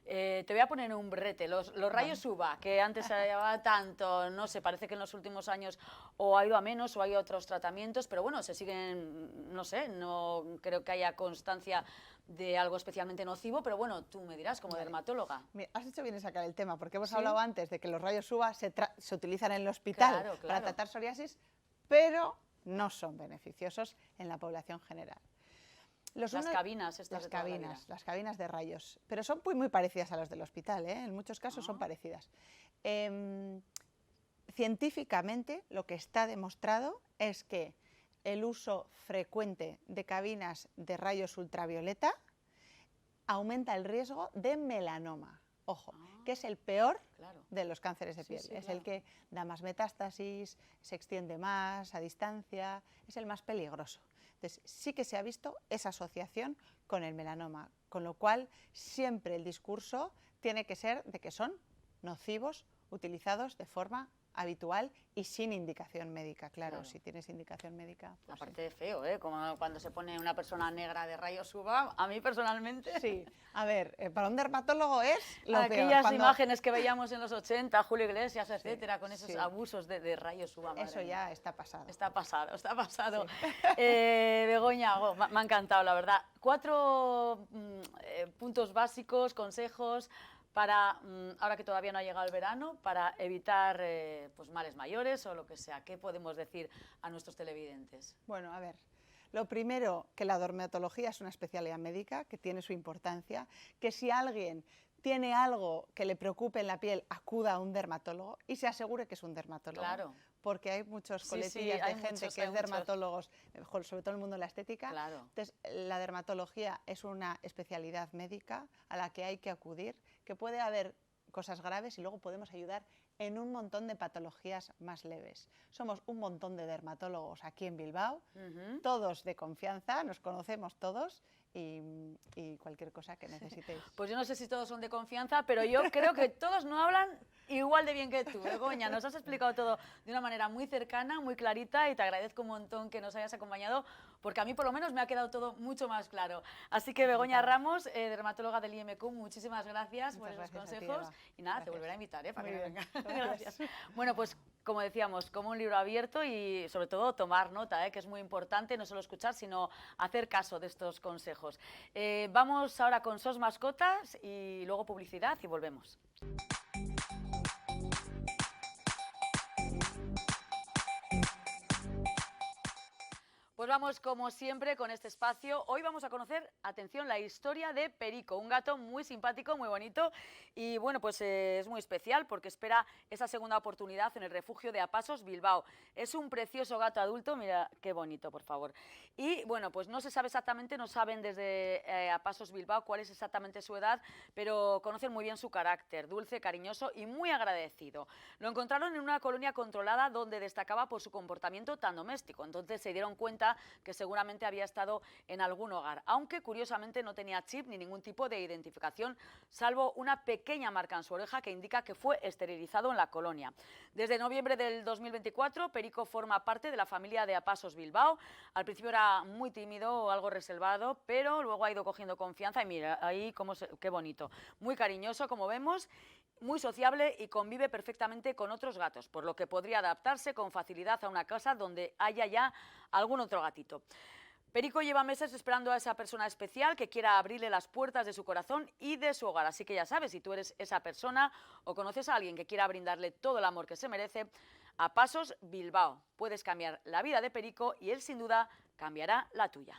[SPEAKER 1] Te voy a poner un brete, los rayos UVA, que antes se llevaba tanto, no sé, parece que en los últimos años o ha ido a menos o hay otros tratamientos, pero bueno, se siguen, no sé, no creo que haya constancia de algo especialmente nocivo, pero bueno, tú me dirás como dermatóloga.
[SPEAKER 12] Mira, has hecho bien en sacar el tema, porque hemos hablado antes de que los rayos UVA se utilizan en el hospital para tratar psoriasis, pero no son beneficiosos en la población general.
[SPEAKER 1] Las cabinas
[SPEAKER 12] las cabinas de rayos, pero son muy parecidas a las del hospital, en muchos casos son parecidas. Científicamente lo que está demostrado es que el uso frecuente de cabinas de rayos ultravioleta aumenta el riesgo de melanoma. Ojo, que es el peor de los cánceres de piel. Es el que da más metástasis, se extiende más a distancia, es el más peligroso. Entonces, sí que se ha visto esa asociación con el melanoma, con lo cual siempre el discurso tiene que ser de que son nocivos utilizados de forma habitual y sin indicación médica, claro. Si tienes indicación médica... Pues
[SPEAKER 1] aparte de feo, como cuando se pone una persona negra de rayos UVA, a mí personalmente...
[SPEAKER 12] Sí, a ver, para un dermatólogo es lo peor.
[SPEAKER 1] Aquellas imágenes que veíamos en los 80, Julio Iglesias, etcétera, con esos abusos de rayos UVA.
[SPEAKER 12] Eso ya está pasado.
[SPEAKER 1] Está pasado. Sí. Begoña, me ha encantado, la verdad. 4 puntos básicos, consejos para, ahora que todavía no ha llegado el verano, para evitar pues males mayores o lo que sea. ¿Qué podemos decir a nuestros televidentes?
[SPEAKER 12] Bueno, a ver, lo primero, que la dermatología es una especialidad médica, que tiene su importancia, que si alguien tiene algo que le preocupe en la piel, acuda a un dermatólogo y se asegure que es un dermatólogo.
[SPEAKER 1] Claro.
[SPEAKER 12] Porque hay muchos coletillas de gente que es dermatólogos, sobre todo en el mundo de la estética.
[SPEAKER 1] Claro.
[SPEAKER 12] Entonces, la dermatología es una especialidad médica a la que hay que acudir, que puede haber cosas graves y luego podemos ayudar en un montón de patologías más leves. Somos un montón de dermatólogos aquí en Bilbao, todos de confianza, nos conocemos todos y cualquier cosa que necesitéis.
[SPEAKER 1] Pues yo no sé si todos son de confianza, pero yo creo que todos no hablan igual de bien que tú, Begoña. Nos has explicado todo de una manera muy cercana, muy clarita, y te agradezco un montón que nos hayas acompañado, porque a mí por lo menos me ha quedado todo mucho más claro. Así que Begoña Ramos, dermatóloga del IMQ, muchísimas gracias por esos consejos. Y nada, te volveré a invitar, para que venga. Gracias. Bueno, pues como decíamos, como un libro abierto y sobre todo tomar nota, que es muy importante, no solo escuchar, sino hacer caso de estos consejos. Vamos ahora con SOS Mascotas y luego publicidad y volvemos. Pues vamos como siempre con este espacio. Hoy vamos a conocer, atención, la historia de Perico, un gato muy simpático, muy bonito y bueno, pues es muy especial porque espera esa segunda oportunidad en el refugio de Apasos Bilbao. Es un precioso gato adulto, mira qué bonito, por favor. Y bueno, pues no se sabe exactamente, no saben desde Apasos Bilbao cuál es exactamente su edad, pero conocen muy bien su carácter, dulce, cariñoso y muy agradecido. Lo encontraron en una colonia controlada donde destacaba por su comportamiento tan doméstico, entonces se dieron cuenta que seguramente había estado en algún hogar, aunque curiosamente no tenía chip ni ningún tipo de identificación, salvo una pequeña marca en su oreja que indica que fue esterilizado en la colonia. Desde noviembre del 2024, Perico forma parte de la familia de Apasos Bilbao. Al principio era muy tímido o algo reservado, pero luego ha ido cogiendo confianza y mira, ahí qué bonito, muy cariñoso como vemos, muy sociable y convive perfectamente con otros gatos, por lo que podría adaptarse con facilidad a una casa donde haya ya algún otro gatito. Perico lleva meses esperando a esa persona especial que quiera abrirle las puertas de su corazón y de su hogar. Así que ya sabes, si tú eres esa persona o conoces a alguien que quiera brindarle todo el amor que se merece, a Pasos Bilbao. Puedes cambiar la vida de Perico y él sin duda cambiará la tuya.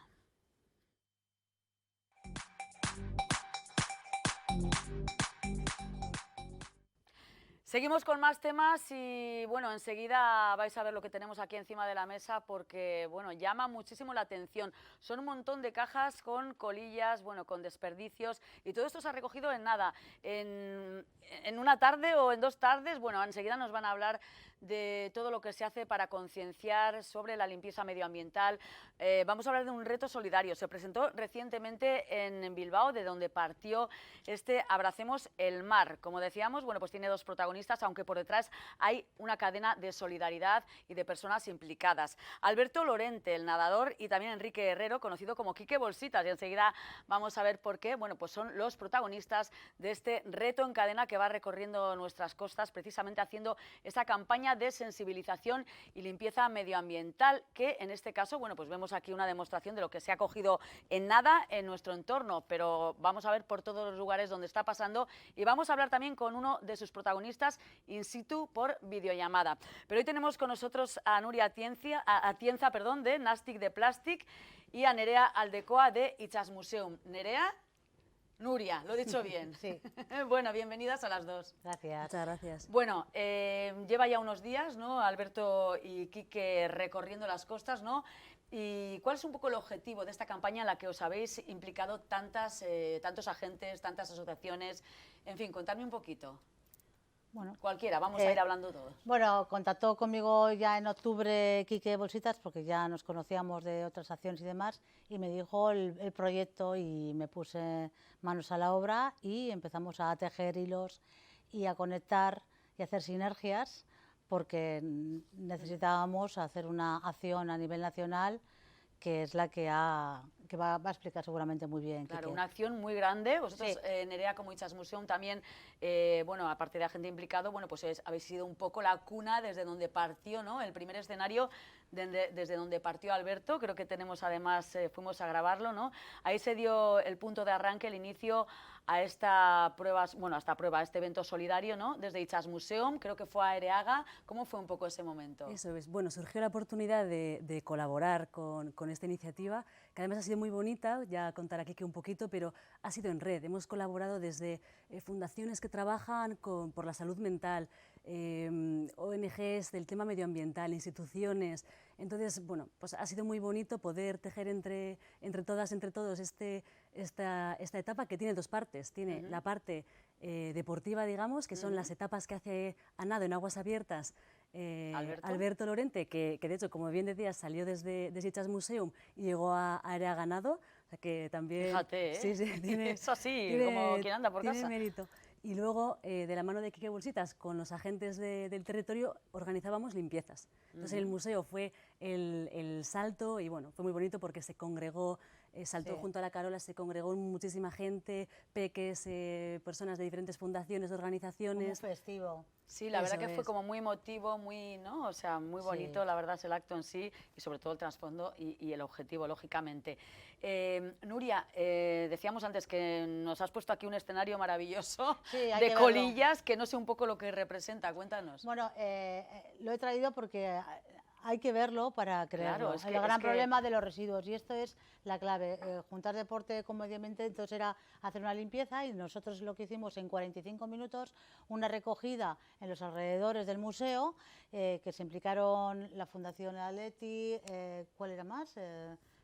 [SPEAKER 1] Seguimos con más temas y bueno, enseguida vais a ver lo que tenemos aquí encima de la mesa porque bueno, llama muchísimo la atención. Son un montón de cajas con colillas, bueno, con desperdicios y todo esto se ha recogido en nada, en una tarde o en 2 tardes. Bueno, enseguida nos van a hablar de todo lo que se hace para concienciar sobre la limpieza medioambiental. Vamos a hablar de un reto solidario. Se presentó recientemente en Bilbao, de donde partió este Abracemos el Mar. Como decíamos, bueno, pues tiene 2 protagonistas, aunque por detrás hay una cadena de solidaridad y de personas implicadas. Alberto Lorente, el nadador, y también Enrique Herrero, conocido como Quique Bolsitas, y enseguida vamos a ver por qué. Bueno, pues son los protagonistas de este reto en cadena que va recorriendo nuestras costas, precisamente haciendo esa campaña de sensibilización y limpieza medioambiental, que en este caso, bueno, pues vemos aquí una demostración de lo que se ha cogido en nada en nuestro entorno, pero vamos a ver por todos los lugares donde está pasando y vamos a hablar también con uno de sus protagonistas in situ por videollamada. Pero hoy tenemos con nosotros a Nuria Atienza, de Nastic de Plastic, y a Nerea Aldecoa de Itsasmuseum. Nerea, Nuria, lo he dicho bien.
[SPEAKER 13] Sí.
[SPEAKER 1] Bueno, bienvenidas a las 2.
[SPEAKER 13] Gracias. Muchas gracias.
[SPEAKER 1] Bueno, lleva ya unos días, ¿no?, Alberto y Quique recorriendo las costas, ¿no? ¿Y cuál es un poco el objetivo de esta campaña en la que os habéis implicado tantos agentes, tantas asociaciones? En fin, contadme un poquito.
[SPEAKER 13] Bueno,
[SPEAKER 1] cualquiera, vamos a ir hablando todos.
[SPEAKER 13] Bueno, contactó conmigo ya en octubre Quique Bolsitas, porque ya nos conocíamos de otras acciones y demás, y me dijo el proyecto y me puse manos a la obra y empezamos a tejer hilos y a conectar y hacer sinergias, porque necesitábamos hacer una acción a nivel nacional, que es la que va a explicar seguramente muy bien.
[SPEAKER 1] Claro,
[SPEAKER 13] Quique.
[SPEAKER 1] una acción muy grande. Vosotros,
[SPEAKER 13] Sí.
[SPEAKER 1] Nerea, como Itsasmuseum, también, bueno, aparte de agente implicado, bueno, pues habéis sido un poco la cuna desde donde partió, ¿no?, el primer escenario, desde donde partió Alberto. Creo que tenemos, además, fuimos a grabarlo, ¿no? Ahí se dio el punto de arranque, el inicio a esta prueba, a este evento solidario, ¿no?, desde Itsasmuseum, creo que fue a Ereaga. ¿Cómo fue un poco ese momento?
[SPEAKER 14] Eso es. Bueno, surgió la oportunidad de colaborar con esta iniciativa, que además ha sido muy bonita, ya contaré aquí un poquito, pero ha sido en red. Hemos colaborado desde fundaciones que trabajan por la salud mental, ONGs del tema medioambiental, instituciones. Entonces, bueno, pues ha sido muy bonito poder tejer entre todas, entre todos esta etapa, que tiene 2 partes. Tiene la parte deportiva, digamos, que son las etapas que hace a nado en aguas abiertas Alberto Lorente, que de hecho, como bien decías, salió desde Itsasmuseum y llegó a Ereaga Nado, o sea que también...
[SPEAKER 1] Fíjate, ¿eh?
[SPEAKER 14] Sí, tiene,
[SPEAKER 1] es así, como quien anda por
[SPEAKER 14] tiene
[SPEAKER 1] casa.
[SPEAKER 14] mérito. Y luego, de la mano de Quique Bolsitas, con los agentes del territorio, organizábamos limpiezas. Entonces, el museo fue el salto y bueno, fue muy bonito porque se congregó, saltó junto a la Carola, se congregó muchísima gente, peques, personas de diferentes fundaciones, organizaciones.
[SPEAKER 13] Muy festivo.
[SPEAKER 1] Sí, la verdad que fue como muy emotivo, muy, ¿no? O sea, muy bonito, la verdad, es el acto en sí y sobre todo el trasfondo y el objetivo, lógicamente. Nuria, decíamos antes que nos has puesto aquí un escenario maravilloso de colillas, que no sé un poco lo que representa, cuéntanos.
[SPEAKER 13] Bueno, lo he traído porque hay que verlo para creerlo.
[SPEAKER 1] Claro,
[SPEAKER 13] el gran problema de los residuos, y esto es la clave, juntar deporte con medio ambiente. Entonces era hacer una limpieza y nosotros lo que hicimos en 45 minutos, una recogida en los alrededores del museo, que se implicaron la Fundación Atleti, ¿cuál era más?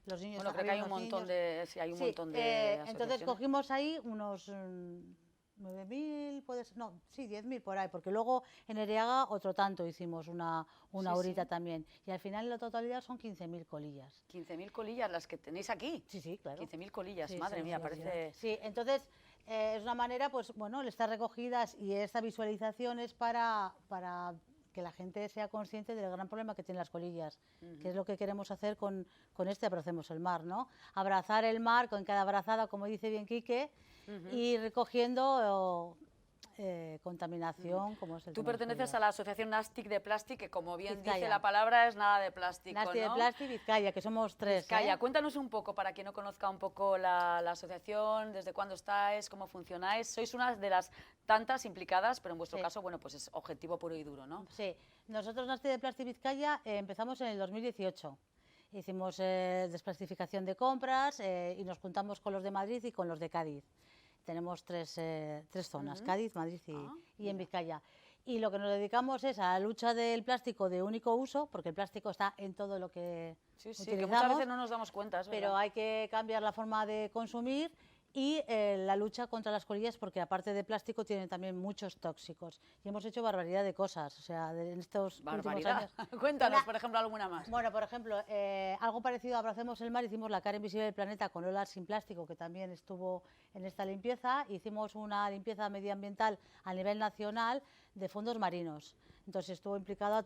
[SPEAKER 13] Los niños.
[SPEAKER 1] Bueno, creo que hay un montón de, hay un montón de
[SPEAKER 13] entonces cogimos ahí unos 9.000, puede ser, no, sí, 10.000 por ahí, porque luego en Ereaga otro tanto hicimos una horita también. Y al final en la totalidad son 15.000 colillas.
[SPEAKER 1] 15.000 colillas las que tenéis aquí.
[SPEAKER 13] Sí, sí, claro.
[SPEAKER 1] 15.000 colillas,
[SPEAKER 13] Sí,
[SPEAKER 1] madre
[SPEAKER 13] sí,
[SPEAKER 1] mía,
[SPEAKER 13] sí,
[SPEAKER 1] parece...
[SPEAKER 13] Sí, entonces es una manera, pues bueno, estas recogidas y esta visualización es para que la gente sea consciente del gran problema que tienen las colillas, que es lo que queremos hacer con este Abracemos el Mar, ¿no? Abrazar el mar con cada abrazada, como dice bien Quique, y recogiendo contaminación, como es el
[SPEAKER 1] Tú
[SPEAKER 13] tema del
[SPEAKER 1] perteneces
[SPEAKER 13] fluido.
[SPEAKER 1] a la asociación Nastic de Plastic, que como bien dice
[SPEAKER 13] Vizcaya.
[SPEAKER 1] la palabra, es nada de plástico,
[SPEAKER 13] Nastic de
[SPEAKER 1] ¿no?
[SPEAKER 13] Plastic Vizcaya, que somos 3.
[SPEAKER 1] Vizcaya, cuéntanos un poco, para quien no conozca un poco la asociación, desde cuándo estáis, cómo funcionáis. Sois una de las tantas implicadas, pero en vuestro
[SPEAKER 13] Sí.
[SPEAKER 1] caso, bueno, pues es objetivo puro y duro, ¿no?
[SPEAKER 13] Sí, nosotros Nastic de Plastic Vizcaya empezamos en el 2018. Hicimos desplastificación de compras y nos juntamos con los de Madrid y con los de Cádiz. Tenemos tres zonas, Cádiz, Madrid y en Vizcaya. Y lo que nos dedicamos es a la lucha del plástico de único uso, porque el plástico está en todo lo que
[SPEAKER 1] Sí,
[SPEAKER 13] utilizamos,
[SPEAKER 1] que muchas veces no nos damos cuenta, es
[SPEAKER 13] pero
[SPEAKER 1] verdad.
[SPEAKER 13] hay que cambiar la forma de consumir y la lucha contra las colillas, porque aparte de plástico tienen también muchos tóxicos. Y hemos hecho barbaridad de cosas, o sea, en estos últimos
[SPEAKER 1] Barbaridad.
[SPEAKER 13] años.
[SPEAKER 1] Cuéntanos, por ejemplo, alguna más.
[SPEAKER 13] Bueno, por ejemplo, algo parecido a Abracemos el Mar, hicimos la cara invisible del planeta con Olas sin plástico, que también estuvo en esta limpieza. Hicimos una limpieza medioambiental a nivel nacional de fondos marinos. Entonces estuvo implicada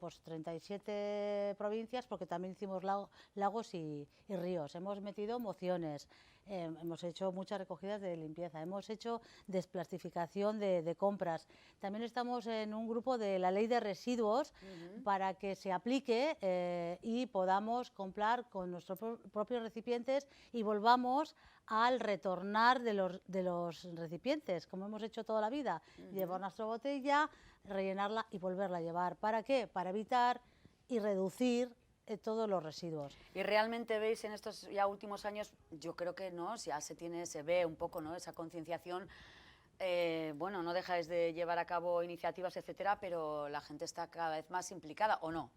[SPEAKER 13] pues 37 provincias, porque también hicimos lagos y ríos. Hemos metido mociones, hemos hecho muchas recogidas de limpieza, hemos hecho desplastificación de compras. También estamos en un grupo de la ley de residuos para que se aplique y podamos comprar con nuestros propios recipientes y volvamos al retornar de los recipientes, como hemos hecho toda la vida, llevar nuestra botella, rellenarla y volverla a llevar. ¿Para qué? Para evitar y reducir todos los residuos.
[SPEAKER 1] Y realmente veis en estos ya últimos años, yo creo que no, ya se ve un poco, ¿no?, esa concienciación. Bueno, no dejáis de llevar a cabo iniciativas, etcétera, pero la gente está cada vez más implicada, ¿o no?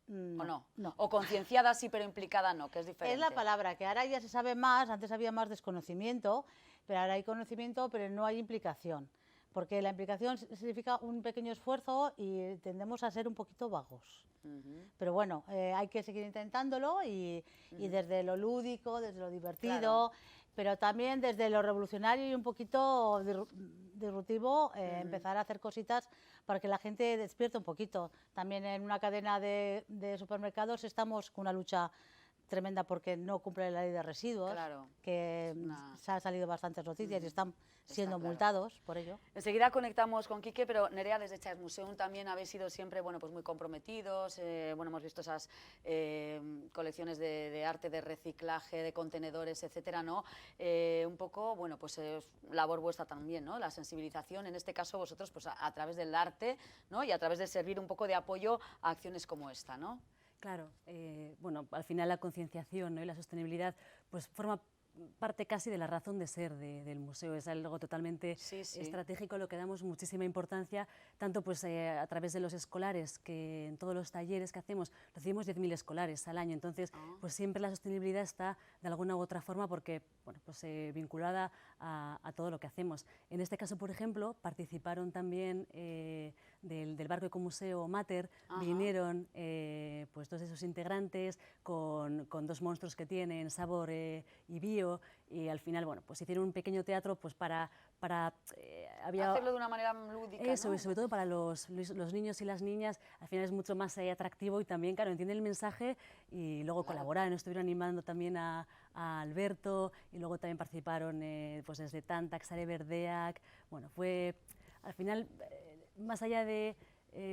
[SPEAKER 1] ¿O no? O concienciada sí, pero implicada no, que es diferente.
[SPEAKER 13] Es la palabra, que ahora ya se sabe más, antes había más desconocimiento, pero ahora hay conocimiento, pero no hay implicación. Porque la implicación significa un pequeño esfuerzo y tendemos a ser un poquito vagos. Pero bueno, hay que seguir intentándolo y desde lo lúdico, desde lo divertido, pero también desde lo revolucionario y un poquito disruptivo, empezar a hacer cositas para que la gente despierte un poquito. También en una cadena de supermercados estamos con una lucha tremenda porque no cumple la ley de residuos, que se han salido bastantes noticias y están siendo multados por ello.
[SPEAKER 1] Enseguida conectamos con Quique, pero Nerea, desde Chas Museum también habéis sido siempre, bueno, pues muy comprometidos, bueno, hemos visto esas colecciones de arte, de reciclaje, de contenedores, etcétera, ¿no? Un poco, bueno, pues es labor vuestra también, ¿no? La sensibilización, en este caso vosotros, pues a través del arte, ¿no?, y a través de servir un poco de apoyo a acciones como esta, ¿no?
[SPEAKER 14] Claro, bueno, al final la concienciación, ¿no?, y la sostenibilidad pues forma parte casi de la razón de ser del museo, es algo totalmente estratégico, lo que damos muchísima importancia, tanto pues a través de los escolares, que en todos los talleres que hacemos, recibimos 10.000 escolares al año, entonces pues siempre la sostenibilidad está de alguna u otra forma porque, bueno, pues vinculada a todo lo que hacemos. En este caso, por ejemplo, participaron también del barco ecomuseo Mater, vinieron pues dos de sus integrantes con dos monstruos que tienen, Sabor y Bio, y al final, bueno, pues hicieron un pequeño teatro pues para
[SPEAKER 1] hacerlo de una manera lúdica,
[SPEAKER 14] eso,
[SPEAKER 1] ¿no?
[SPEAKER 14] y sobre todo para los niños y las niñas, al final es mucho más atractivo y también, claro, entienden el mensaje y luego colaboraron, estuvieron animando también a Alberto y luego también participaron pues desde Tantac, Sare Verdeak, bueno, fue al final, más allá de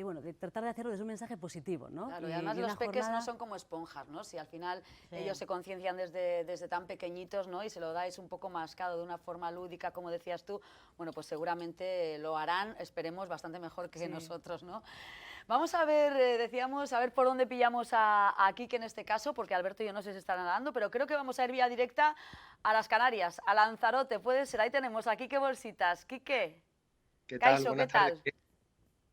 [SPEAKER 14] bueno, de tratar de hacerlo desde un mensaje positivo, ¿no?
[SPEAKER 1] Claro, y además los peques no son como esponjas, ¿no? Si al final ellos se conciencian desde tan pequeñitos, ¿no?, y se lo dais un poco mascado de una forma lúdica, como decías tú, bueno, pues seguramente lo harán, esperemos, bastante mejor que nosotros, ¿no? Vamos a ver, decíamos, a ver por dónde pillamos a Quique en este caso, porque Alberto y yo no sé si estarán nadando, pero creo que vamos a ir vía directa a las Canarias, a Lanzarote, puede ser, ahí tenemos a Quique Bolsitas. Quique,
[SPEAKER 15] ¿qué tal?
[SPEAKER 1] Caixo,
[SPEAKER 15] Buenas
[SPEAKER 1] ¿qué tal?
[SPEAKER 15] tardes.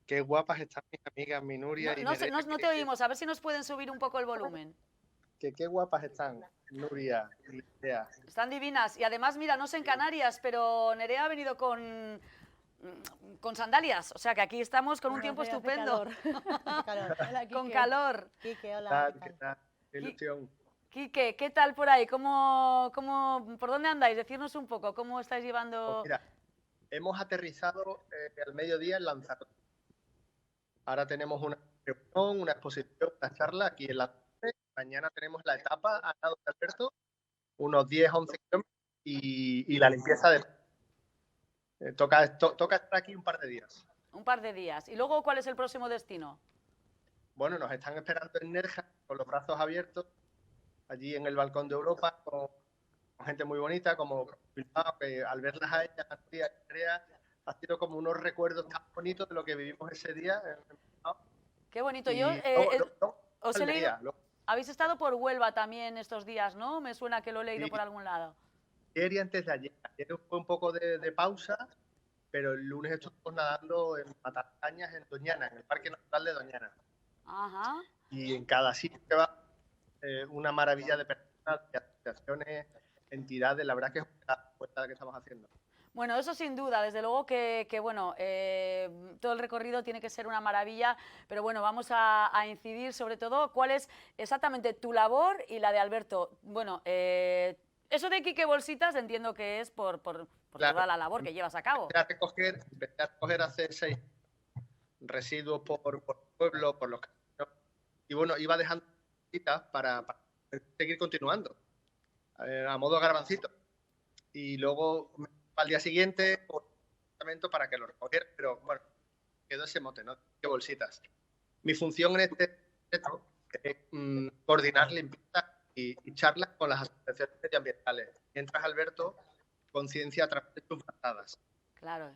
[SPEAKER 15] Qué guapas están mis amigas, mi Nuria y Nerea.
[SPEAKER 1] No te oímos, a ver si nos pueden subir un poco el volumen.
[SPEAKER 15] Qué guapas están, Nuria y Nerea.
[SPEAKER 1] Están divinas. Y además, mira, no sé en Canarias, pero Nerea ha venido con sandalias. O sea que aquí estamos con un tiempo estupendo. Con calor.
[SPEAKER 13] Quique, hola.
[SPEAKER 15] ¿Qué tal? Qué ilusión.
[SPEAKER 1] Quique, ¿qué tal por ahí? ¿Por dónde andáis? Decirnos un poco, ¿cómo estáis llevando...?
[SPEAKER 15] Pues mira, hemos aterrizado al mediodía en Lanzarote. Ahora tenemos una reunión, una exposición, una charla aquí en Lanzarote. Mañana tenemos la etapa al lado de Alberto, unos 10-11 kilómetros y la limpieza de... Toca estar aquí un par de días.
[SPEAKER 1] Un par de días. ¿Y luego cuál es el próximo destino?
[SPEAKER 15] Bueno, nos están esperando en Nerja con los brazos abiertos, allí en el balcón de Europa, con gente muy bonita, como Bilbao, que al verlas a ellas, a ti, a Andrea, ha sido como unos recuerdos tan bonitos de lo que vivimos ese día.
[SPEAKER 1] Qué bonito.
[SPEAKER 15] Y
[SPEAKER 1] Yo os he leído,
[SPEAKER 15] Almería,
[SPEAKER 1] habéis estado por Huelva también estos días, ¿no? Me suena que lo he leído
[SPEAKER 15] Sí.
[SPEAKER 1] por algún lado.
[SPEAKER 15] ayer y antes de ayer. Ayer fue un poco de pausa, pero el lunes estuvimos nadando en Matacañas, en Doñana, en el Parque Natural de Doñana.
[SPEAKER 1] Ajá.
[SPEAKER 15] Y en cada sitio que va, una maravilla de personas, de asociaciones, entidades. La verdad que es una apuesta que estamos haciendo.
[SPEAKER 1] Bueno, eso sin duda, desde luego que bueno, todo el recorrido tiene que ser una maravilla, pero bueno, vamos a incidir sobre todo cuál es exactamente tu labor y la de Alberto. Bueno, eso de Quique Bolsitas entiendo que es por
[SPEAKER 15] Claro.
[SPEAKER 1] toda la labor que llevas a cabo.
[SPEAKER 15] Empecé a recoger hace 6 residuos por el pueblo, por los caminos, y bueno, iba dejando cositas para seguir continuando, a modo garbancito. Y luego al día siguiente para que lo recogiera, pero bueno, quedó ese mote, ¿no? Qué bolsitas. Mi función en este proyecto es coordinar limpieza y charlas con las asociaciones medioambientales. Mientras Alberto conciencia a través de sus brazadas.
[SPEAKER 1] Claro.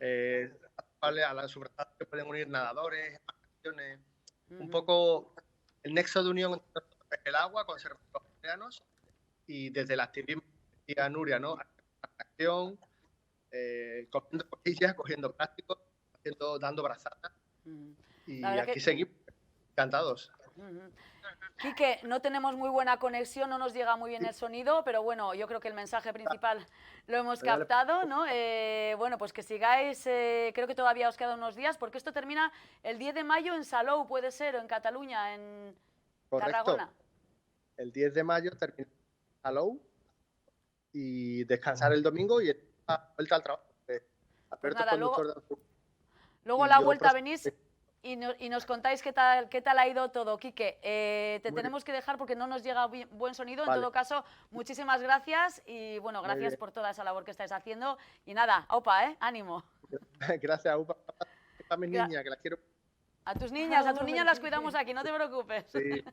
[SPEAKER 15] A las subbrazadas que pueden unir nadadores, embarcaciones, un poco el nexo de unión entre el agua, conservar los océanos, y desde el activismo, decía Nuria, ¿no? Acción, cogiendo costillas, cogiendo plásticos, dando brazadas, y aquí seguimos, encantados.
[SPEAKER 1] Quique, no tenemos muy buena conexión, no nos llega muy bien el sonido, pero bueno, yo creo que el mensaje principal lo hemos captado, ¿no? Bueno, pues que sigáis, creo que todavía os quedan unos días, porque esto termina el 10 de mayo en Salou, puede ser, o en Cataluña, en Tarragona.
[SPEAKER 15] El 10 de mayo termina Salou y descansar el domingo y vuelta al trabajo.
[SPEAKER 1] Pues nada, luego la vuelta venís y nos contáis qué tal ha ido todo. Quique, te tenemos que dejar porque no nos llega buen sonido.
[SPEAKER 15] Vale.
[SPEAKER 1] En todo caso, muchísimas gracias y bueno, gracias por toda esa labor que estáis haciendo. Y nada, opa, ánimo.
[SPEAKER 15] Gracias, Upa. A mis niñas, que las quiero.
[SPEAKER 1] A tus niñas las cuidamos aquí, no te preocupes.
[SPEAKER 15] Sí.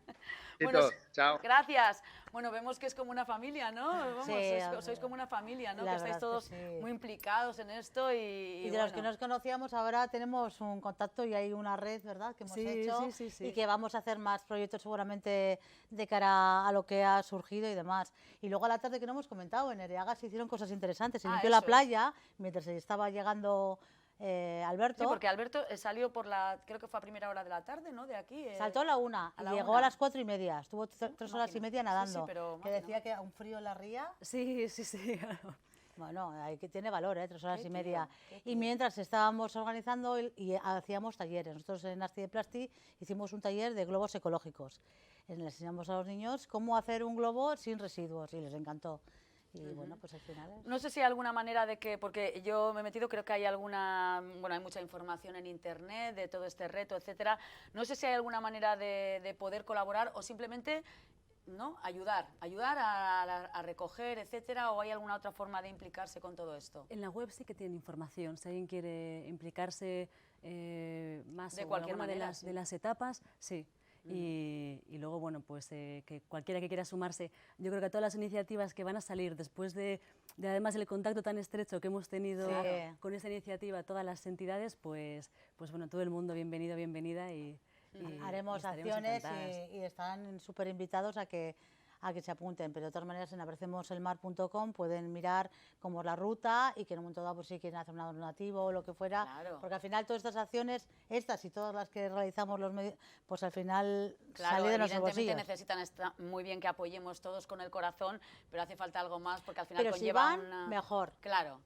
[SPEAKER 1] Bueno,
[SPEAKER 15] chao.
[SPEAKER 1] Gracias. Bueno, vemos que es como una familia, ¿no? Vamos,
[SPEAKER 13] Sí,
[SPEAKER 1] sois como una familia, ¿no?
[SPEAKER 13] la
[SPEAKER 1] Que estáis
[SPEAKER 13] verdad
[SPEAKER 1] todos
[SPEAKER 13] que sí.
[SPEAKER 1] muy implicados en esto
[SPEAKER 13] Y de
[SPEAKER 1] bueno.
[SPEAKER 13] los que nos conocíamos ahora tenemos un contacto y hay una red, ¿verdad?, que hemos hecho y que vamos a hacer más proyectos seguramente de cara a lo que ha surgido y demás. Y luego a la tarde, que no hemos comentado, en Ereaga se hicieron cosas interesantes. Se limpió la
[SPEAKER 1] eso es.
[SPEAKER 13] playa mientras estaba llegando Alberto.
[SPEAKER 1] Sí, porque Alberto salió creo que fue a primera hora de la tarde, ¿no? De aquí.
[SPEAKER 13] Saltó a la 1 y llegó a las 4:30. Estuvo 3 horas y media nadando.
[SPEAKER 1] pero
[SPEAKER 13] que decía que un frío en la ría.
[SPEAKER 14] Sí.
[SPEAKER 13] Bueno, tiene valor, 3 horas y media. Y mientras estábamos organizando y hacíamos talleres. Nosotros en Asti de Plasti hicimos un taller de globos ecológicos. Les enseñamos a los niños cómo hacer un globo sin residuos y les encantó. Y bueno, pues al final
[SPEAKER 1] No sé si hay alguna manera de que, porque yo me he metido, creo que hay hay mucha información en internet de todo este reto, etcétera. No sé si hay alguna manera de poder colaborar o simplemente, ¿no?, ayudar a recoger, etcétera, o hay alguna otra forma de implicarse con todo esto.
[SPEAKER 14] En la web sí que tienen información, si alguien quiere implicarse más
[SPEAKER 1] De
[SPEAKER 14] en
[SPEAKER 1] cualquier
[SPEAKER 14] alguna
[SPEAKER 1] manera,
[SPEAKER 14] de las etapas, sí. Y luego, bueno, pues que cualquiera que quiera sumarse, yo creo que a todas las iniciativas que van a salir después de además el contacto tan estrecho que hemos tenido con esta iniciativa, todas las entidades, pues bueno, todo el mundo bienvenido, bienvenida y
[SPEAKER 13] haremos acciones y están súper invitados a que se apunten, pero de todas maneras en abracemoselmar.com pueden mirar cómo es la ruta y que en un momento dado, pues, si quieren hacer un donativo o lo que fuera, porque al final todas estas acciones, estas y todas las que realizamos los medios, pues al final sale de nuestros bolsillos.
[SPEAKER 1] Necesitan muy bien que apoyemos todos con el corazón, pero hace falta algo más porque al final
[SPEAKER 13] pero
[SPEAKER 1] conlleva
[SPEAKER 13] si van, mejor.
[SPEAKER 1] Claro.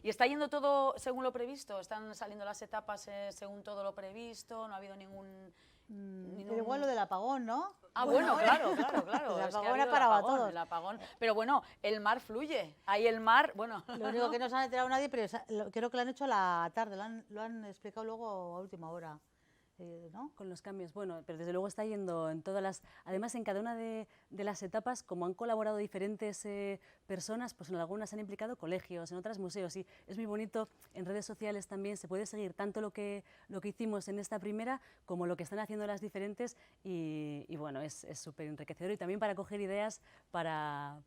[SPEAKER 1] ¿Y está yendo todo según lo previsto? ¿Están saliendo las etapas según todo lo previsto? ¿No ha habido ningún...?
[SPEAKER 13] Igual lo del apagón, ¿no?
[SPEAKER 1] Bueno, claro.
[SPEAKER 13] El
[SPEAKER 1] Es que
[SPEAKER 13] apagón
[SPEAKER 1] ha
[SPEAKER 13] ha
[SPEAKER 1] habido
[SPEAKER 13] parado a todos.
[SPEAKER 1] el apagón. Pero bueno, el mar fluye. Ahí el mar, bueno.
[SPEAKER 13] Lo único que no se han enterado nadie, pero creo que lo han hecho a la tarde, lo han explicado luego a última hora. ¿no?
[SPEAKER 14] Con los cambios, bueno, pero desde luego está yendo en todas las... Además, en cada una de las etapas, como han colaborado diferentes personas, pues en algunas han implicado colegios, en otras museos, y es muy bonito, en redes sociales también se puede seguir tanto lo que hicimos en esta primera, como lo que están haciendo las diferentes, y bueno, es súper enriquecedor, y también para coger ideas para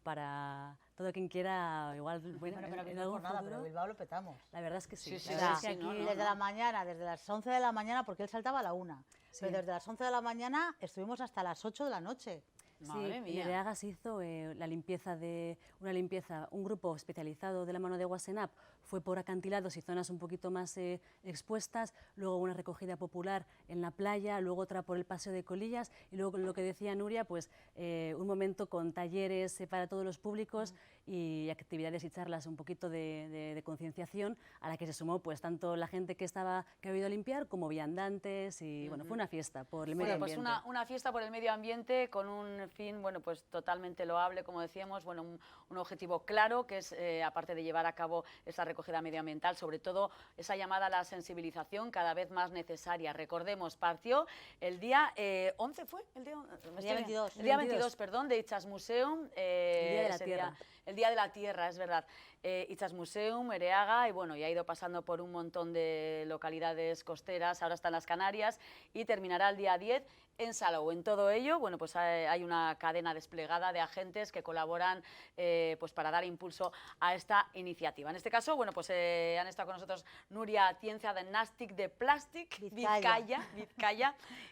[SPEAKER 14] todo quien quiera, igual, bueno,
[SPEAKER 13] pero
[SPEAKER 14] en
[SPEAKER 13] no
[SPEAKER 14] algún
[SPEAKER 13] por nada,
[SPEAKER 14] futuro.
[SPEAKER 13] pero Bilbao lo petamos.
[SPEAKER 14] La verdad es que sí.
[SPEAKER 13] O sea, desde la mañana, desde las 11 de la mañana, porque él saltaba a la 1, pero desde las 11 de la mañana estuvimos hasta las 8 de la noche.
[SPEAKER 14] Sí, Nereaga se hizo la limpieza un grupo especializado de la mano de Wasenap fue por acantilados y zonas un poquito más expuestas, luego una recogida popular en la playa, luego otra por el Paseo de Colillas, y luego lo que decía Nuria, pues un momento con talleres para todos los públicos y actividades y charlas, un poquito de concienciación, a la que se sumó pues tanto la gente que ha ido a limpiar como viandantes, y bueno, fue una fiesta por el medio ambiente.
[SPEAKER 1] Pues una fiesta por el medio ambiente con un fin, bueno, pues totalmente loable, como decíamos, bueno, un objetivo claro, que es, aparte de llevar a cabo esa recogida medioambiental, sobre todo esa llamada a la sensibilización cada vez más necesaria. Recordemos, partió el día 11, ¿fue? El día
[SPEAKER 13] 22.
[SPEAKER 1] El día 22, perdón, de Itxasmuseum.
[SPEAKER 14] El Día de la Tierra.
[SPEAKER 1] El Día de la Tierra, es verdad. Itxasmuseum, Nereaga, y bueno, ya ha ido pasando por un montón de localidades costeras, ahora está en las Canarias, y terminará el día 10 en Salou. En todo ello, bueno, pues hay una cadena desplegada de agentes que colaboran pues para dar impulso a esta iniciativa. En este caso, bueno, pues han estado con nosotros Nuria Atienza de Nastic de Plastic, Vizcaya,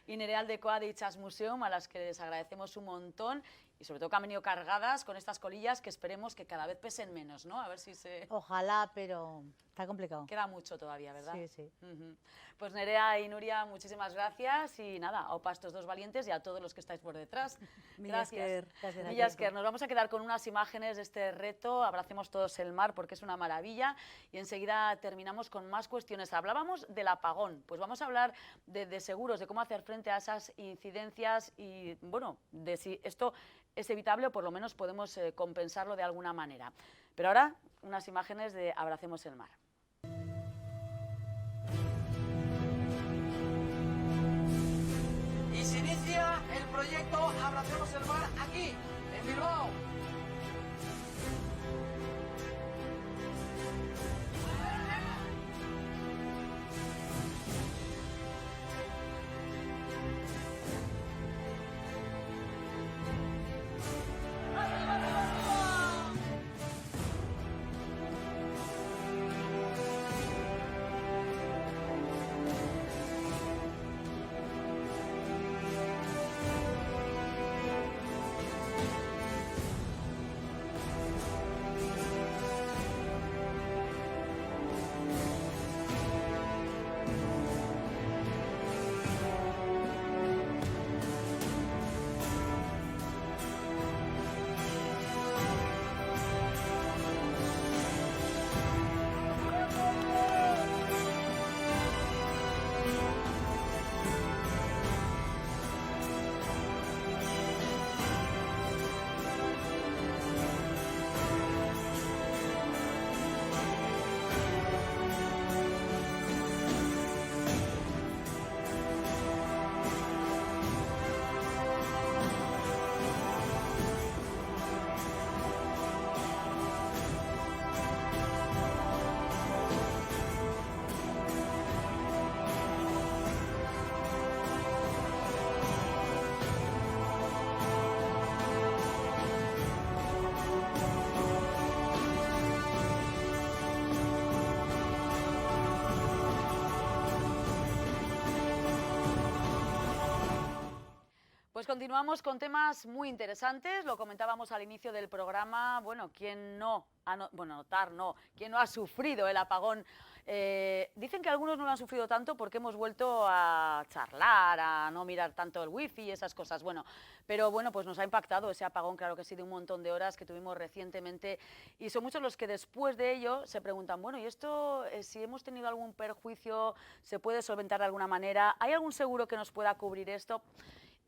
[SPEAKER 1] y Nerea Aldecoa de Itxasmuseum, a las que les agradecemos un montón. Y sobre todo que han venido cargadas con estas colillas que esperemos que cada vez pesen menos, ¿no? A ver si se...
[SPEAKER 13] Ojalá, pero está complicado.
[SPEAKER 1] Queda mucho todavía, ¿verdad?
[SPEAKER 13] Sí, sí.
[SPEAKER 1] Pues Nerea y Nuria, muchísimas gracias, y nada, a estos dos valientes y a todos los que estáis por detrás. Gracias. Mila esker. Nos vamos a quedar con unas imágenes de este reto, abracemos todos el mar porque es una maravilla, y enseguida terminamos con más cuestiones. Hablábamos del apagón, pues vamos a hablar de seguros, de cómo hacer frente a esas incidencias y, bueno, de si esto es evitable o por lo menos podemos compensarlo de alguna manera. Pero ahora, unas imágenes de Abracemos el mar.
[SPEAKER 16] Y se inicia el proyecto Abracemos el mar aquí, en Bilbao.
[SPEAKER 1] Pues continuamos con temas muy interesantes, lo comentábamos al inicio del programa, bueno, ¿quién no ha sufrido el apagón? Dicen que algunos no lo han sufrido tanto porque hemos vuelto a charlar, a no mirar tanto el wifi y esas cosas, bueno, pero bueno, pues nos ha impactado ese apagón, claro que sí, de un montón de horas que tuvimos recientemente, y son muchos los que después de ello se preguntan, bueno, ¿y esto, si hemos tenido algún perjuicio, se puede solventar de alguna manera? ¿Hay algún seguro que nos pueda cubrir esto?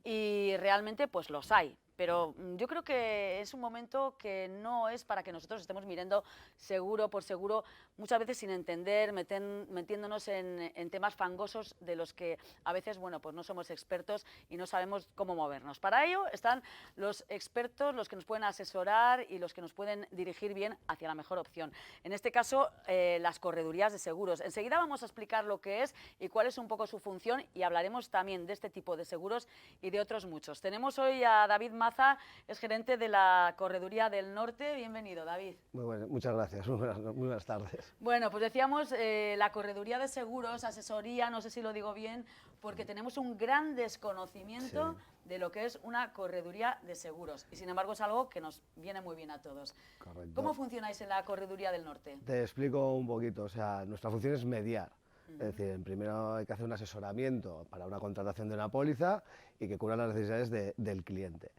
[SPEAKER 1] Y realmente pues los hay, pero yo creo que es un momento que no es para que nosotros estemos mirando seguro por seguro, muchas veces sin entender, metiéndonos en temas fangosos de los que a veces, bueno, pues no somos expertos y no sabemos cómo movernos. Para ello están los expertos, los que nos pueden asesorar y los que nos pueden dirigir bien hacia la mejor opción. En este caso, las corredurías de seguros. Enseguida vamos a explicar lo que es y cuál es un poco su función, y hablaremos también de este tipo de seguros y de otros muchos. Tenemos hoy a David Maza, es gerente de la Correduría del Norte. Bienvenido, David.
[SPEAKER 17] Muy bueno, muchas gracias, muy buenas tardes.
[SPEAKER 1] Bueno, pues decíamos la Correduría de Seguros, asesoría, no sé si lo digo bien, porque tenemos un gran desconocimiento de lo que es una correduría de seguros, y sin embargo es algo que nos viene muy bien a todos.
[SPEAKER 17] Correcto.
[SPEAKER 1] ¿Cómo funcionáis en la Correduría del Norte?
[SPEAKER 17] Te explico un poquito, o sea, nuestra función es mediar. Es decir, primero hay que hacer un asesoramiento para una contratación de una póliza y que cubra las necesidades del cliente.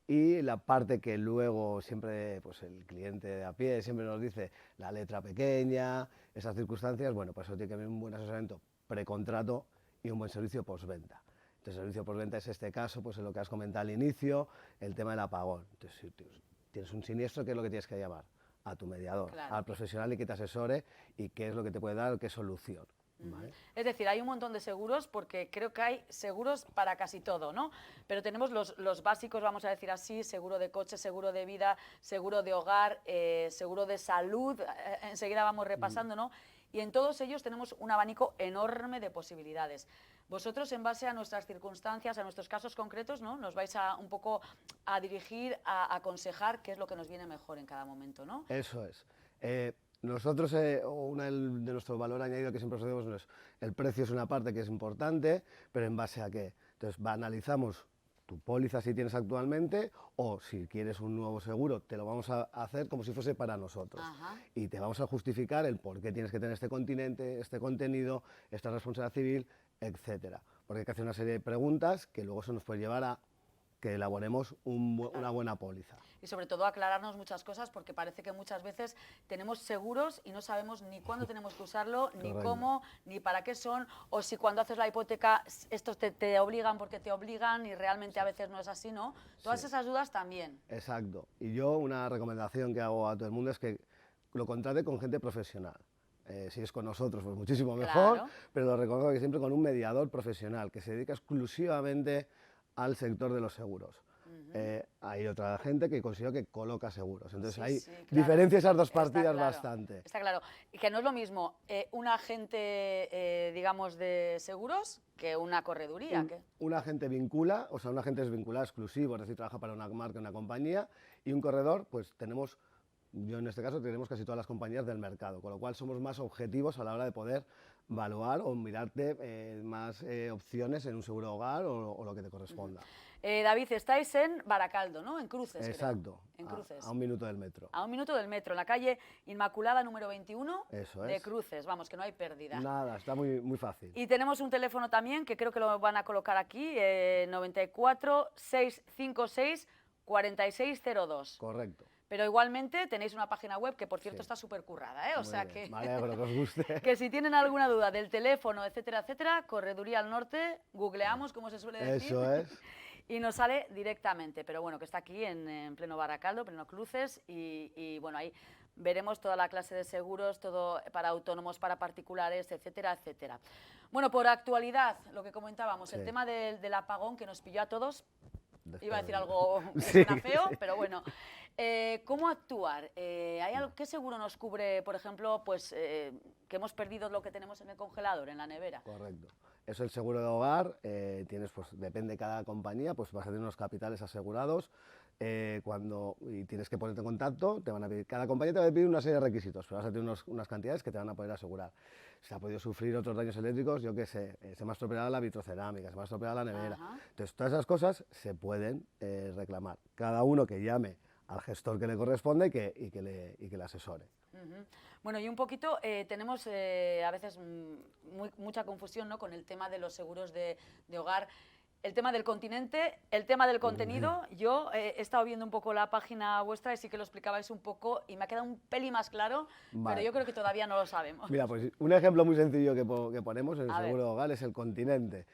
[SPEAKER 17] Y la parte que luego siempre, pues el cliente de a pie siempre nos dice, la letra pequeña, esas circunstancias, bueno, pues eso tiene que haber un buen asesoramiento precontrato y un buen servicio postventa. Entonces, el servicio postventa es este caso, pues en lo que has comentado al inicio, el tema del apagón. Entonces, si tienes un siniestro, ¿qué es lo que tienes que llamar? A tu mediador,
[SPEAKER 1] claro,
[SPEAKER 17] al profesional y que te asesore y qué es lo que te puede dar, qué solución. ¿Vale?
[SPEAKER 1] Es decir, hay un montón de seguros, porque creo que hay seguros para casi todo, ¿no? Pero tenemos los básicos, vamos a decir así: seguro de coche, seguro de vida, seguro de hogar, seguro de salud, enseguida vamos repasando, ¿no? Y en todos ellos tenemos un abanico enorme de posibilidades. Vosotros, en base a nuestras circunstancias, a nuestros casos concretos, ¿no?, nos vais un poco a dirigir, a aconsejar qué es lo que nos viene mejor en cada momento, ¿no?
[SPEAKER 17] Eso es. Nosotros, uno de nuestro valor añadido que siempre ofrecemos es el precio, es una parte que es importante, pero ¿en base a qué? Entonces, analizamos tu póliza si tienes actualmente, o si quieres un nuevo seguro, te lo vamos a hacer como si fuese para nosotros. Y te vamos a justificar el por qué tienes que tener este continente, este contenido, esta responsabilidad civil, etcétera. Porque hay que hacer una serie de preguntas que luego se nos puede llevar a que elaboremos una buena póliza.
[SPEAKER 1] Y sobre todo aclararnos muchas cosas, porque parece que muchas veces tenemos seguros y no sabemos ni cuándo tenemos que usarlo, ni cómo, ni para qué son, o si cuando haces la hipoteca estos te obligan porque te obligan y realmente a veces no es así, ¿no? Todas esas dudas también.
[SPEAKER 17] Exacto. Y yo una recomendación que hago a todo el mundo es que lo contrate con gente profesional. Si es con nosotros, pues muchísimo mejor, pero lo recomiendo que siempre con un mediador profesional que se dedica exclusivamente al sector de los seguros. Hay otra gente que considero que coloca seguros, entonces hay diferencia esas dos partidas bastante.
[SPEAKER 1] Está claro, y que no es lo mismo un agente, digamos, de seguros que una correduría.
[SPEAKER 17] Un agente vincula, o sea, un agente es vinculado exclusivo, es decir, trabaja para una marca, una compañía, y un corredor, pues tenemos, yo en este caso tenemos casi todas las compañías del mercado, con lo cual somos más objetivos a la hora de poder evaluar o mirarte más opciones en un seguro hogar o lo que te corresponda.
[SPEAKER 1] David, estáis en Baracaldo, ¿no? En Cruces.
[SPEAKER 17] Exacto,
[SPEAKER 1] en Cruces.
[SPEAKER 17] A un minuto del metro.
[SPEAKER 1] A un minuto del metro, en la calle Inmaculada número 21
[SPEAKER 17] Eso
[SPEAKER 1] de
[SPEAKER 17] es.
[SPEAKER 1] Cruces, vamos, que no hay pérdida.
[SPEAKER 17] Nada, está muy fácil.
[SPEAKER 1] Y tenemos un teléfono también, que creo que lo van a colocar aquí, 94 656 4602.
[SPEAKER 17] Correcto.
[SPEAKER 1] Pero igualmente tenéis una página web que, por cierto, está súper currada, ¿eh? O sea que,
[SPEAKER 17] me alegro que os guste.
[SPEAKER 1] Que si tienen alguna duda del teléfono, etcétera, etcétera, Correduría al Norte, googleamos, como se suele decir.
[SPEAKER 17] Eso es.
[SPEAKER 1] Y nos sale directamente, pero bueno, que está aquí en pleno Baracaldo, pleno Cruces, y bueno, ahí veremos toda la clase de seguros, todo para autónomos, para particulares, etcétera, etcétera. Bueno, por actualidad, lo que comentábamos, el tema del apagón que nos pilló a todos. Iba a decir algo que suena feo, pero bueno. ¿Cómo actuar? ¿Hay algo, qué seguro nos cubre, por ejemplo, pues que hemos perdido lo que tenemos en el congelador, en la nevera?
[SPEAKER 17] Correcto. Eso es el seguro de hogar, tienes, pues depende de cada compañía, pues vas a tener unos capitales asegurados. Y tienes que ponerte en contacto, te van a pedir, cada compañía te va a pedir una serie de requisitos, pero vas a tener unas cantidades que te van a poder asegurar. Se ha podido sufrir otros daños eléctricos, yo qué sé, se me ha estropeado la vitrocerámica, se me ha estropeado la nevera. Entonces, todas esas cosas se pueden reclamar. Cada uno que llame al gestor que le corresponde y que le asesore.
[SPEAKER 1] Bueno, y un poquito tenemos a veces mucha confusión, ¿no?, con el tema de los seguros de hogar. El tema del continente, el tema del contenido. Yo he estado viendo un poco la página vuestra y sí que lo explicabais un poco y me ha quedado un pelín más claro, pero yo creo que todavía no lo sabemos.
[SPEAKER 17] Mira, pues un ejemplo muy sencillo que ponemos en el seguro de hogar es el continente.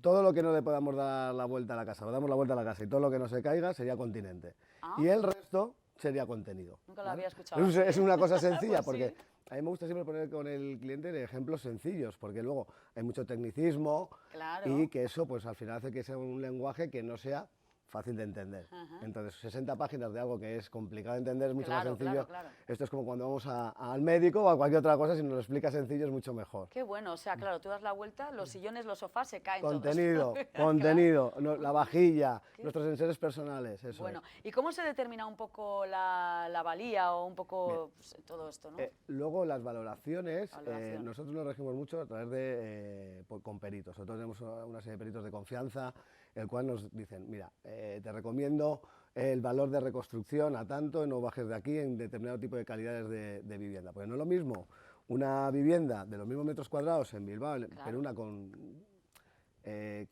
[SPEAKER 17] todo lo que no le podamos dar la vuelta a la casa, lo damos la vuelta a la casa, y todo lo que no se caiga sería continente. Y el resto sería contenido.
[SPEAKER 1] Nunca lo había escuchado.
[SPEAKER 17] Es una cosa sencilla,
[SPEAKER 1] Pues
[SPEAKER 17] porque
[SPEAKER 1] sí.
[SPEAKER 17] a mí me gusta siempre poner con el cliente ejemplos sencillos, porque luego hay mucho tecnicismo
[SPEAKER 1] Claro.
[SPEAKER 17] y que eso pues al final hace que sea un lenguaje que no sea fácil de entender.
[SPEAKER 1] Ajá.
[SPEAKER 17] Entonces, 60 páginas de algo que es complicado de entender es mucho
[SPEAKER 1] Claro,
[SPEAKER 17] más sencillo.
[SPEAKER 1] claro.
[SPEAKER 17] Esto es como cuando vamos al médico o a cualquier otra cosa, si nos lo explica sencillo es mucho mejor.
[SPEAKER 1] Qué bueno, o sea, claro, tú das la vuelta, los sillones, los sofás se caen
[SPEAKER 17] Contenido,
[SPEAKER 1] todos.
[SPEAKER 17] contenido, la vajilla, nuestros enseres personales, eso
[SPEAKER 1] Bueno,
[SPEAKER 17] es.
[SPEAKER 1] ¿y cómo se determina un poco la valía o un poco pues, todo esto, no?
[SPEAKER 17] Luego las valoraciones,
[SPEAKER 1] Valoración.
[SPEAKER 17] nosotros nos regimos mucho a través de con peritos. Nosotros tenemos una serie de peritos de confianza, el cual nos dicen, mira, te recomiendo el valor de reconstrucción a tanto, no bajes de aquí en determinado tipo de calidades de vivienda. Porque no es lo mismo una vivienda de los mismos metros cuadrados en Bilbao, pero una con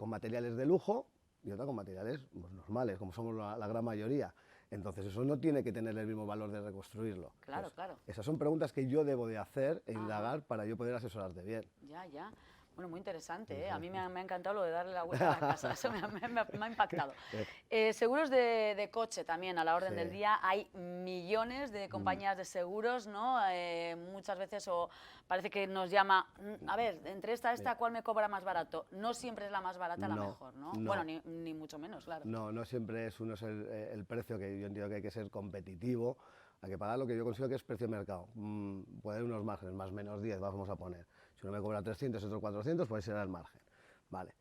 [SPEAKER 17] materiales de lujo y otra con materiales pues, normales, como somos la gran mayoría. Entonces eso no tiene que tener el mismo valor de reconstruirlo.
[SPEAKER 1] Claro,
[SPEAKER 17] Pues,
[SPEAKER 1] claro.
[SPEAKER 17] esas son preguntas que yo debo de hacer e indagar para yo poder asesorarte bien.
[SPEAKER 1] Ya. Bueno, muy interesante, ¿eh? A mí me ha encantado lo de darle la vuelta a la casa, eso me ha impactado. Seguros de coche también, a la orden del día, hay millones de compañías de seguros, ¿no? Muchas veces parece que nos llama, a ver, entre esta, ¿cuál me cobra más barato? No siempre es la más barata la mejor, ¿no? Bueno, ni mucho menos, claro.
[SPEAKER 17] No siempre es el precio, que yo entiendo que hay que ser competitivo, hay que pagar lo que yo considero que es precio de mercado. Puede haber unos márgenes, más o menos 10, vamos a poner. Si uno me cobra 300 y otro 400, pues será el margen. Vale.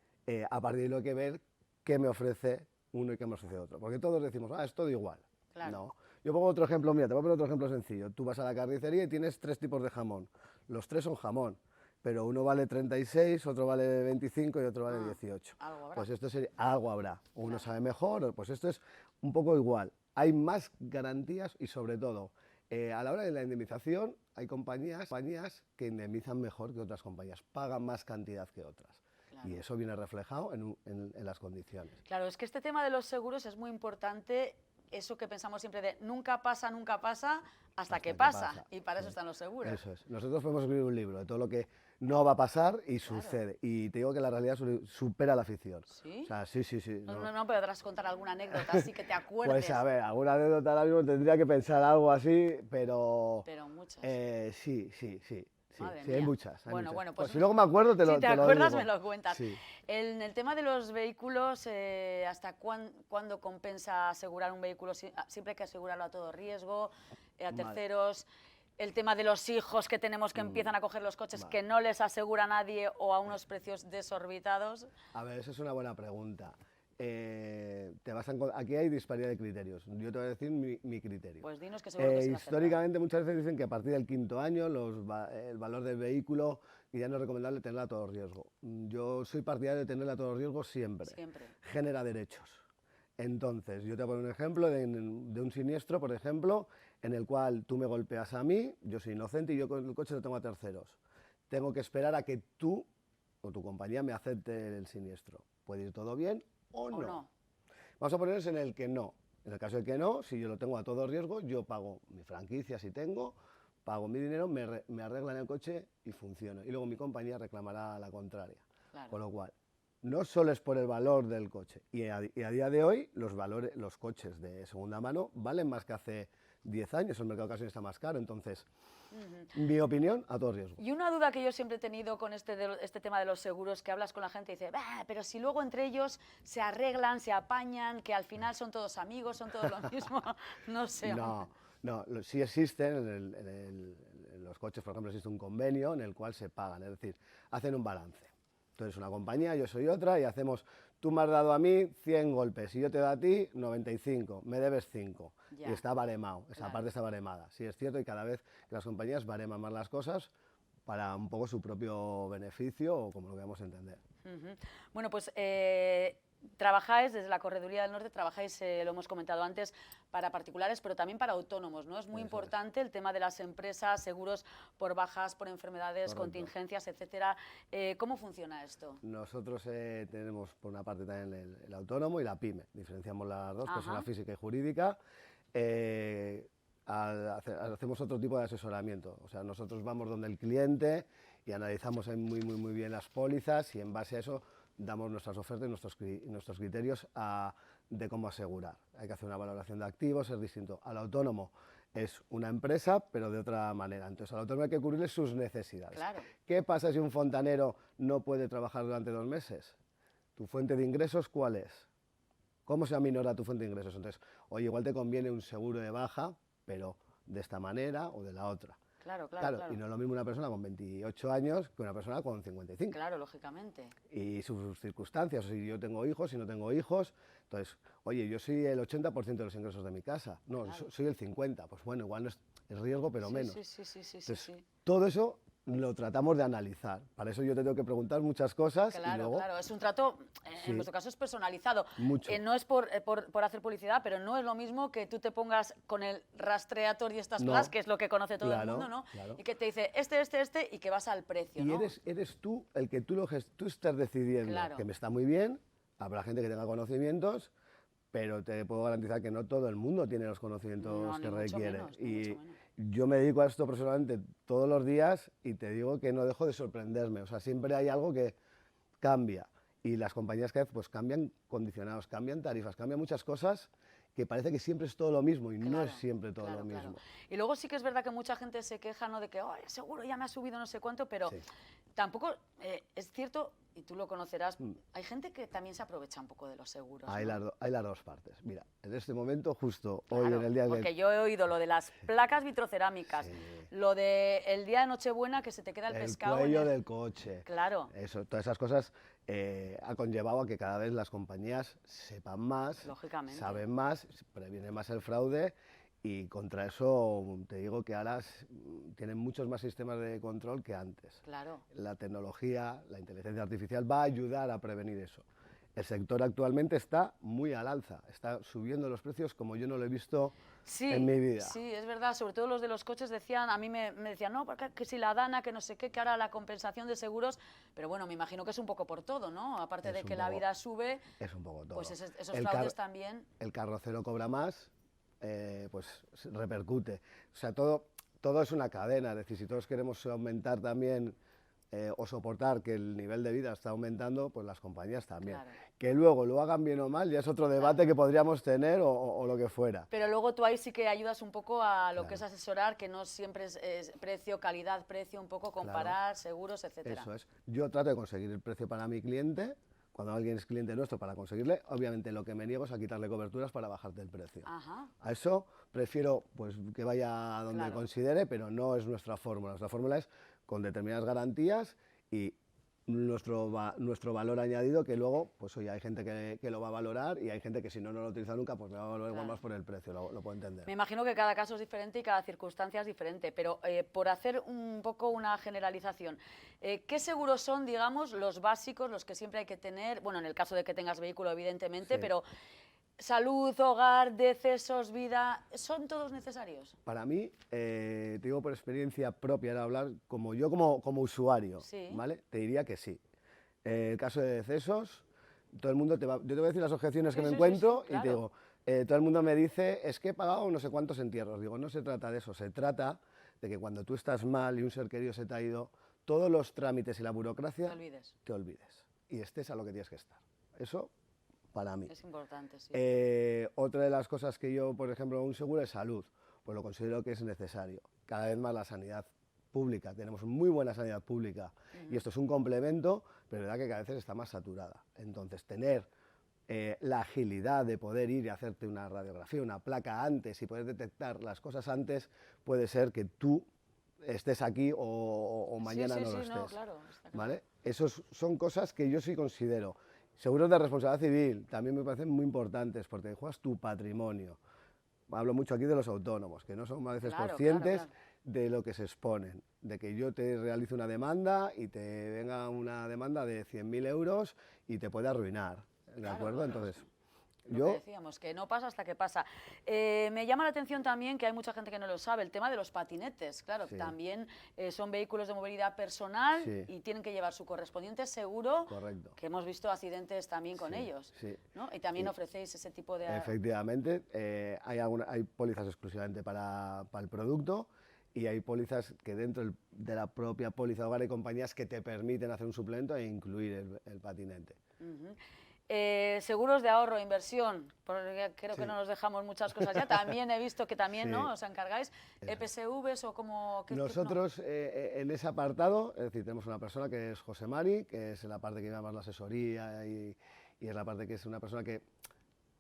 [SPEAKER 17] A partir de ahí hay que ver qué me ofrece uno y qué me ofrece otro. Porque todos decimos, es todo igual.
[SPEAKER 1] Claro.
[SPEAKER 17] No. Yo pongo otro ejemplo, mira, te voy a poner otro ejemplo sencillo. Tú vas a la carnicería y tienes 3 tipos de jamón. Los 3 son jamón, pero uno vale 36, otro vale 25 y otro vale 18.
[SPEAKER 1] Algo habrá.
[SPEAKER 17] Pues esto sería, algo habrá. Uno sabe mejor, pues esto es un poco igual. Hay más garantías y sobre todo, a la hora de la indemnización hay compañías que indemnizan mejor que otras compañías, pagan más cantidad que otras. Claro. Y eso viene reflejado en las condiciones.
[SPEAKER 1] Claro, es que este tema de los seguros es muy importante, eso que pensamos siempre de nunca pasa, hasta que pasa. Y para eso están los seguros.
[SPEAKER 17] Eso es. Nosotros podemos escribir un libro de todo lo que no va a pasar y sucede. Y te digo que la realidad supera la ficción.
[SPEAKER 1] ¿Sí?
[SPEAKER 17] O sea, sí.
[SPEAKER 1] No podrás contar alguna anécdota así que te acuerdes.
[SPEAKER 17] Pues a ver, alguna anécdota ahora mismo tendría que pensar algo así, pero...
[SPEAKER 1] Pero muchas.
[SPEAKER 17] Sí,
[SPEAKER 1] Madre
[SPEAKER 17] hay
[SPEAKER 1] mía.
[SPEAKER 17] muchas.
[SPEAKER 1] Bueno, pues
[SPEAKER 17] si luego me acuerdo te lo digo.
[SPEAKER 1] Si te acuerdas me lo cuentas.
[SPEAKER 17] Sí.
[SPEAKER 1] En el tema de los vehículos, ¿hasta cuándo compensa asegurar un vehículo? Siempre hay que asegurarlo a todo riesgo, a terceros. El tema de los hijos que tenemos que empiezan a coger los coches que no les asegura nadie o a unos precios desorbitados.
[SPEAKER 17] A ver, esa es una buena pregunta. Aquí hay disparidad de criterios. Yo te voy a decir mi criterio.
[SPEAKER 1] Pues dinos que seguro que se
[SPEAKER 17] históricamente muchas veces dicen que a partir del 5.º año el valor del vehículo ya no es recomendable tenerla a todo riesgo. Yo soy partidario de tenerla a todo riesgo siempre. Genera derechos. Entonces, yo te voy a poner un ejemplo de un siniestro, por ejemplo, en el cual tú me golpeas a mí, yo soy inocente y yo con el coche lo tengo a terceros. Tengo que esperar a que tú o tu compañía me acepte el siniestro. Puede ir todo bien o no. Vamos a ponernos en el que no. En el caso de que no, si yo lo tengo a todo riesgo, yo pago mi franquicia si tengo, pago mi dinero, me arreglan el coche y funciona. Y luego mi compañía reclamará la contraria. Claro. Con lo cual, no solo es por el valor del coche. Y a día de hoy, los coches de segunda mano valen más que hace 10 años. El mercado casi está más caro. Entonces, mi opinión, a todo riesgo.
[SPEAKER 1] Y una duda que yo siempre he tenido con este tema de los seguros, que hablas con la gente y dices, pero si luego entre ellos se arreglan, se apañan, que al final son todos amigos, son todos lo mismo, no sé.
[SPEAKER 17] No, sí existen, en los coches, por ejemplo, existe un convenio en el cual se pagan, es decir, hacen un balance. Tú eres una compañía, yo soy otra, y hacemos, tú me has dado a mí 100 golpes, y yo te doy a ti 95, me debes 5. Y está baremado, esa parte está baremada. Sí, es cierto, y cada vez que las compañías bareman más las cosas para un poco su propio beneficio, o como lo queramos entender.
[SPEAKER 1] Bueno, pues trabajáis desde la Correduría del Norte, trabajáis, lo hemos comentado antes, para particulares, pero también para autónomos, ¿no? Es muy importante el tema de las empresas, seguros por bajas, por enfermedades, contingencias, etcétera. ¿Cómo funciona esto?
[SPEAKER 17] Nosotros tenemos, por una parte, también el autónomo y la PYME. Diferenciamos las dos, persona física y jurídica. Hacemos otro tipo de asesoramiento. O sea, nosotros vamos donde el cliente y analizamos muy bien las pólizas y en base a eso damos nuestras ofertas y nuestros criterios de cómo asegurar. Hay que hacer una valoración de activos, es distinto. Al autónomo es una empresa, pero de otra manera. Entonces, al autónomo hay que cubrirle sus necesidades.
[SPEAKER 1] Claro.
[SPEAKER 17] ¿Qué pasa si un fontanero no puede trabajar durante 2 meses? ¿Tu fuente de ingresos cuál es? ¿Cómo se aminora tu fuente de ingresos? Entonces, oye, igual te conviene un seguro de baja, pero de esta manera o de la otra.
[SPEAKER 1] Claro.
[SPEAKER 17] Y no es lo mismo una persona con 28 años que una persona con 55.
[SPEAKER 1] Claro, lógicamente.
[SPEAKER 17] Y sus circunstancias, o si yo tengo hijos, si no tengo hijos. Entonces, oye, yo soy el 80% de los ingresos de mi casa. No,
[SPEAKER 1] Claro.
[SPEAKER 17] soy el 50%. Pues bueno, igual no es riesgo, pero menos.
[SPEAKER 1] Sí.
[SPEAKER 17] Entonces, todo eso lo tratamos de analizar. Para eso yo te tengo que preguntar muchas cosas.
[SPEAKER 1] Claro,
[SPEAKER 17] y luego,
[SPEAKER 1] claro, es un trato,
[SPEAKER 17] Sí.
[SPEAKER 1] en vuestro caso es personalizado.
[SPEAKER 17] Mucho.
[SPEAKER 1] No es por hacer publicidad, pero no es lo mismo que tú te pongas con el rastreator y estas
[SPEAKER 17] No.
[SPEAKER 1] cosas, que es lo que conoce todo el
[SPEAKER 17] Claro,
[SPEAKER 1] mundo, ¿no?
[SPEAKER 17] claro.
[SPEAKER 1] Y que te dice y que vas al precio,
[SPEAKER 17] y
[SPEAKER 1] ¿no?
[SPEAKER 17] eres tú el que tú estás decidiendo,
[SPEAKER 1] Claro.
[SPEAKER 17] que me está muy bien, habrá gente que tenga conocimientos, pero te puedo garantizar que no todo el mundo tiene los conocimientos
[SPEAKER 1] No,
[SPEAKER 17] que
[SPEAKER 1] ni mucho
[SPEAKER 17] requiere.
[SPEAKER 1] menos, ni
[SPEAKER 17] Y
[SPEAKER 1] mucho menos.
[SPEAKER 17] yo me dedico a esto personalmente todos los días y te digo que no dejo de sorprenderme. O sea, siempre hay algo que cambia. Y las compañías cada vez pues cambian condicionados, cambian tarifas, cambian muchas cosas que parece que siempre es todo lo mismo y no es siempre todo lo mismo.
[SPEAKER 1] Y luego sí que es verdad que mucha gente se queja, ¿no?, de que, oh, seguro ya me ha subido no sé cuánto, pero tampoco es cierto, y tú lo conocerás, hay gente que también se aprovecha un poco de los seguros.
[SPEAKER 17] Hay,
[SPEAKER 1] ¿no?
[SPEAKER 17] hay las dos partes. Mira, en este momento, justo hoy
[SPEAKER 1] Claro,
[SPEAKER 17] en el día
[SPEAKER 1] porque yo he oído lo de las placas vitrocerámicas, lo del día de Nochebuena que se te queda el pescado.
[SPEAKER 17] cuello del coche.
[SPEAKER 1] Claro.
[SPEAKER 17] Eso, todas esas cosas ha conllevado a que cada vez las compañías sepan más,
[SPEAKER 1] Lógicamente.
[SPEAKER 17] saben más, previenen más el fraude y contra eso te digo que ahora tienen muchos más sistemas de control que antes.
[SPEAKER 1] Claro.
[SPEAKER 17] La tecnología, la inteligencia artificial va a ayudar a prevenir eso. El sector actualmente está muy al alza, está subiendo los precios como yo no lo he visto en mi vida.
[SPEAKER 1] Sí, es verdad, sobre todo los de los coches decían, a mí me decían, no, porque que si la Dana, que no sé qué, que ahora la compensación de seguros, pero bueno, me imagino que es un poco por todo, ¿no? Aparte de que la vida sube,
[SPEAKER 17] es un poco todo.
[SPEAKER 1] pues esos fraudes también.
[SPEAKER 17] El carrocero cobra más, pues repercute. O sea, todo es una cadena, es decir, si todos queremos aumentar también o soportar que el nivel de vida está aumentando, pues las compañías también.
[SPEAKER 1] Claro.
[SPEAKER 17] Que luego lo hagan bien o mal ya es otro debate que podríamos tener o lo que fuera.
[SPEAKER 1] Pero luego tú ahí sí que ayudas un poco a lo que es asesorar, que no siempre es precio, calidad, precio, un poco comparar, seguros, etcétera.
[SPEAKER 17] Eso es. Yo trato de conseguir el precio para mi cliente. Cuando alguien es cliente nuestro, para conseguirle, obviamente lo que me niego es a quitarle coberturas para bajarte el precio.
[SPEAKER 1] Ajá.
[SPEAKER 17] A eso prefiero pues, que vaya a donde considere, pero no es nuestra fórmula. Nuestra fórmula es con determinadas garantías y nuestro valor añadido, que luego, pues oye, hay gente que lo va a valorar y hay gente que si no lo utiliza nunca, pues me va a valorar igual más por el precio, lo puedo entender.
[SPEAKER 1] Me imagino que cada caso es diferente y cada circunstancia es diferente, pero por hacer un poco una generalización, ¿qué seguros son, digamos, los básicos, los que siempre hay que tener? Bueno, en el caso de que tengas vehículo, evidentemente, pero salud, hogar, decesos, vida, ¿son todos necesarios?
[SPEAKER 17] Para mí, te digo por experiencia propia, era hablar como yo como usuario, ¿vale? Te diría que sí. El caso de decesos, todo el mundo yo te voy a decir las objeciones que me encuentro y te digo, todo el mundo me dice, es que he pagado no sé cuántos entierros. Digo, no se trata de eso, se trata de que cuando tú estás mal y un ser querido se te ha ido, todos los trámites y la burocracia te olvides y estés a lo que tienes que estar. Eso para mí.
[SPEAKER 1] Es importante, sí.
[SPEAKER 17] Otra de las cosas que yo, por ejemplo, un seguro de salud, pues lo considero que es necesario. Cada vez más la sanidad pública, tenemos muy buena sanidad pública y esto es un complemento, pero es verdad que cada vez está más saturada. Entonces, tener la agilidad de poder ir y hacerte una radiografía, una placa antes y poder detectar las cosas antes, puede ser que tú estés aquí o mañana no lo estés.
[SPEAKER 1] No, claro, está claro.
[SPEAKER 17] ¿Vale? Esas son cosas que yo sí considero. Seguros de responsabilidad civil también me parecen muy importantes porque juegas tu patrimonio. Hablo mucho aquí de los autónomos, que no son a veces conscientes de lo que se exponen, de que yo te realice una demanda y te venga una demanda de 100.000 euros y te puede arruinar, ¿de acuerdo? Entonces,
[SPEAKER 1] Lo que decíamos, que no pasa hasta que pasa. Me llama la atención también que hay mucha gente que no lo sabe, el tema de los patinetes. Claro, también son vehículos de movilidad personal y tienen que llevar su correspondiente seguro, que hemos visto accidentes también con ellos. ¿No? Y también ofrecéis ese tipo de...
[SPEAKER 17] Efectivamente, hay pólizas exclusivamente para el producto y hay pólizas que dentro de la propia póliza de hogar hay compañías que te permiten hacer un suplemento e incluir el patinete.
[SPEAKER 1] Seguros de ahorro, inversión, porque creo que no nos dejamos muchas cosas ya. También he visto que también ¿no? os encargáis. ¿EPSVs o como...?
[SPEAKER 17] Nosotros en ese apartado, es decir, tenemos una persona que es José Mari, que es la parte que lleva más la asesoría y es la parte que es una persona que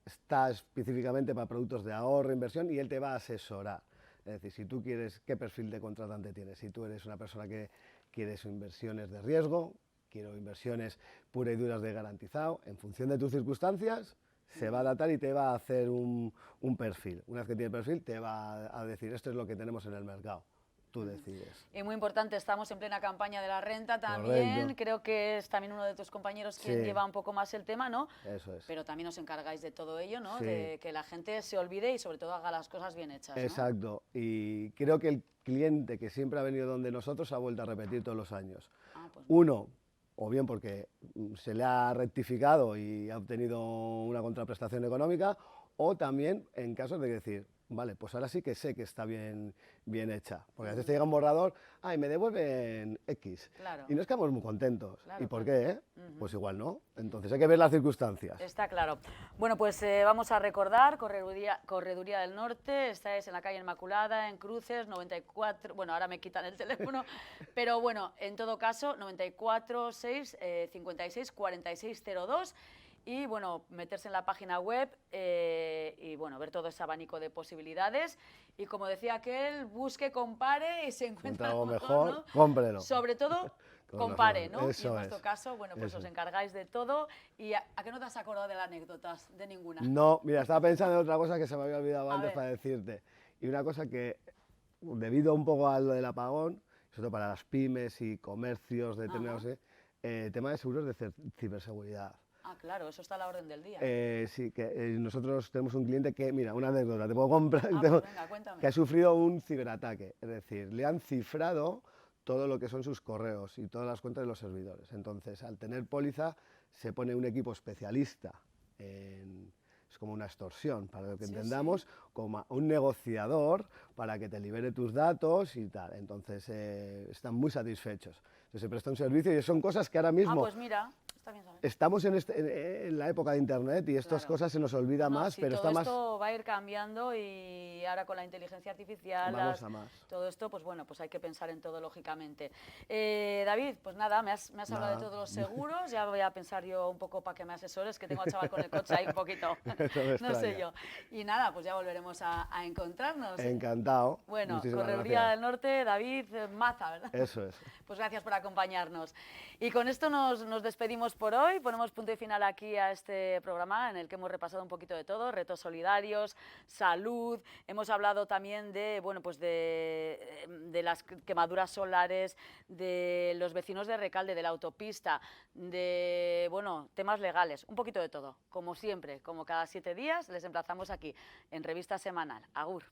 [SPEAKER 17] está específicamente para productos de ahorro, inversión, y él te va a asesorar. Es decir, si tú quieres, ¿qué perfil de contratante tienes? Si tú eres una persona que quieres inversiones de riesgo, quiero inversiones puras y duras de garantizado, en función de tus circunstancias, se va a adaptar y te va a hacer un perfil. Una vez que tiene el perfil, te va a decir, esto es lo que tenemos en el mercado. Tú decides.
[SPEAKER 1] Y muy importante, estamos en plena campaña de la renta también.
[SPEAKER 17] Correcto.
[SPEAKER 1] Creo que es también uno de tus compañeros quien lleva un poco más el tema, ¿no?
[SPEAKER 17] Eso es.
[SPEAKER 1] Pero también os encargáis de todo ello, ¿no?
[SPEAKER 17] Sí.
[SPEAKER 1] De que la gente se olvide y sobre todo haga las cosas bien hechas, ¿no?
[SPEAKER 17] Exacto. Y creo que el cliente que siempre ha venido donde nosotros ha vuelto a repetir todos los años.
[SPEAKER 1] Pues
[SPEAKER 17] Uno, o bien porque se le ha rectificado y ha obtenido una contraprestación económica, o también en casos de decir, vale, pues ahora sí que sé que está bien hecha. Porque a veces te llega un borrador, y me devuelven X.
[SPEAKER 1] Claro.
[SPEAKER 17] Y nos quedamos muy contentos.
[SPEAKER 1] Claro,
[SPEAKER 17] ¿Y por
[SPEAKER 1] claro.
[SPEAKER 17] qué? Pues igual no. Entonces hay que ver las circunstancias.
[SPEAKER 1] Está claro. Bueno, pues vamos a recordar, Correduría del Norte, esta es en la calle Inmaculada, en Cruces, 94, bueno, ahora me quitan el teléfono, pero bueno, en todo caso, 94 6 56 46 02. Y bueno, meterse en la página web y bueno, ver todo ese abanico de posibilidades. Y como decía aquel, busque, compare y se encuentra
[SPEAKER 17] algo
[SPEAKER 1] mejor,
[SPEAKER 17] mejor,
[SPEAKER 1] ¿no?
[SPEAKER 17] cómprelo.
[SPEAKER 1] Sobre todo,
[SPEAKER 17] Con
[SPEAKER 1] compare,
[SPEAKER 17] razón.
[SPEAKER 1] ¿no?
[SPEAKER 17] Eso
[SPEAKER 1] y en vuestro
[SPEAKER 17] es.
[SPEAKER 1] caso, bueno, pues
[SPEAKER 17] Eso
[SPEAKER 1] os
[SPEAKER 17] es.
[SPEAKER 1] encargáis de todo. ¿Y a qué no te has acordado de las anécdotas? De ninguna.
[SPEAKER 17] No, mira, estaba pensando en otra cosa que se me había olvidado
[SPEAKER 1] A
[SPEAKER 17] antes
[SPEAKER 1] ver.
[SPEAKER 17] para decirte. Y una cosa que, debido un poco a lo del apagón, sobre todo para las pymes y comercios determinados, tema de seguros de ciberseguridad.
[SPEAKER 1] Ah, claro, eso está a la orden del día.
[SPEAKER 17] Sí, que nosotros tenemos un cliente que, mira, una anécdota, te puedo comprar,
[SPEAKER 1] Pues venga, cuéntame.
[SPEAKER 17] que ha sufrido un ciberataque. Es decir, le han cifrado todo lo que son sus correos y todas las cuentas de los servidores. Entonces, al tener póliza, se pone un equipo especialista es como una extorsión, para lo que entendamos, como un negociador para que te libere tus datos y tal. Entonces, están muy satisfechos. Entonces, se presta un servicio y son cosas que ahora mismo...
[SPEAKER 1] pues mira, está bien saber.
[SPEAKER 17] Estamos en la época de Internet y estas cosas se nos olvida más,
[SPEAKER 1] Sí,
[SPEAKER 17] pero
[SPEAKER 1] todo
[SPEAKER 17] está más...
[SPEAKER 1] esto va a ir cambiando y ahora con la inteligencia artificial,
[SPEAKER 17] Vamos a más.
[SPEAKER 1] todo esto, pues bueno, pues hay que pensar en todo lógicamente. David, pues nada, me has hablado de todos los seguros, ya voy a pensar yo un poco para que me asesores, que tengo al chaval con el coche ahí un poquito, no sé yo. Y nada, pues ya volveremos a encontrarnos.
[SPEAKER 17] Encantado.
[SPEAKER 1] Bueno,
[SPEAKER 17] Muchísimas
[SPEAKER 1] Correduría
[SPEAKER 17] gracias.
[SPEAKER 1] del Norte, David Maza, ¿verdad?
[SPEAKER 17] Eso es.
[SPEAKER 1] Pues gracias por acompañarnos. Y con esto nos despedimos por hoy, ponemos punto y final aquí a este programa en el que hemos repasado un poquito de todo, retos solidarios, salud, hemos hablado también de, bueno, pues de las quemaduras solares, de los vecinos de Recalde, de la autopista, de, bueno, temas legales, un poquito de todo, como siempre, como cada 7 días, les emplazamos aquí en Revista Semanal. Agur.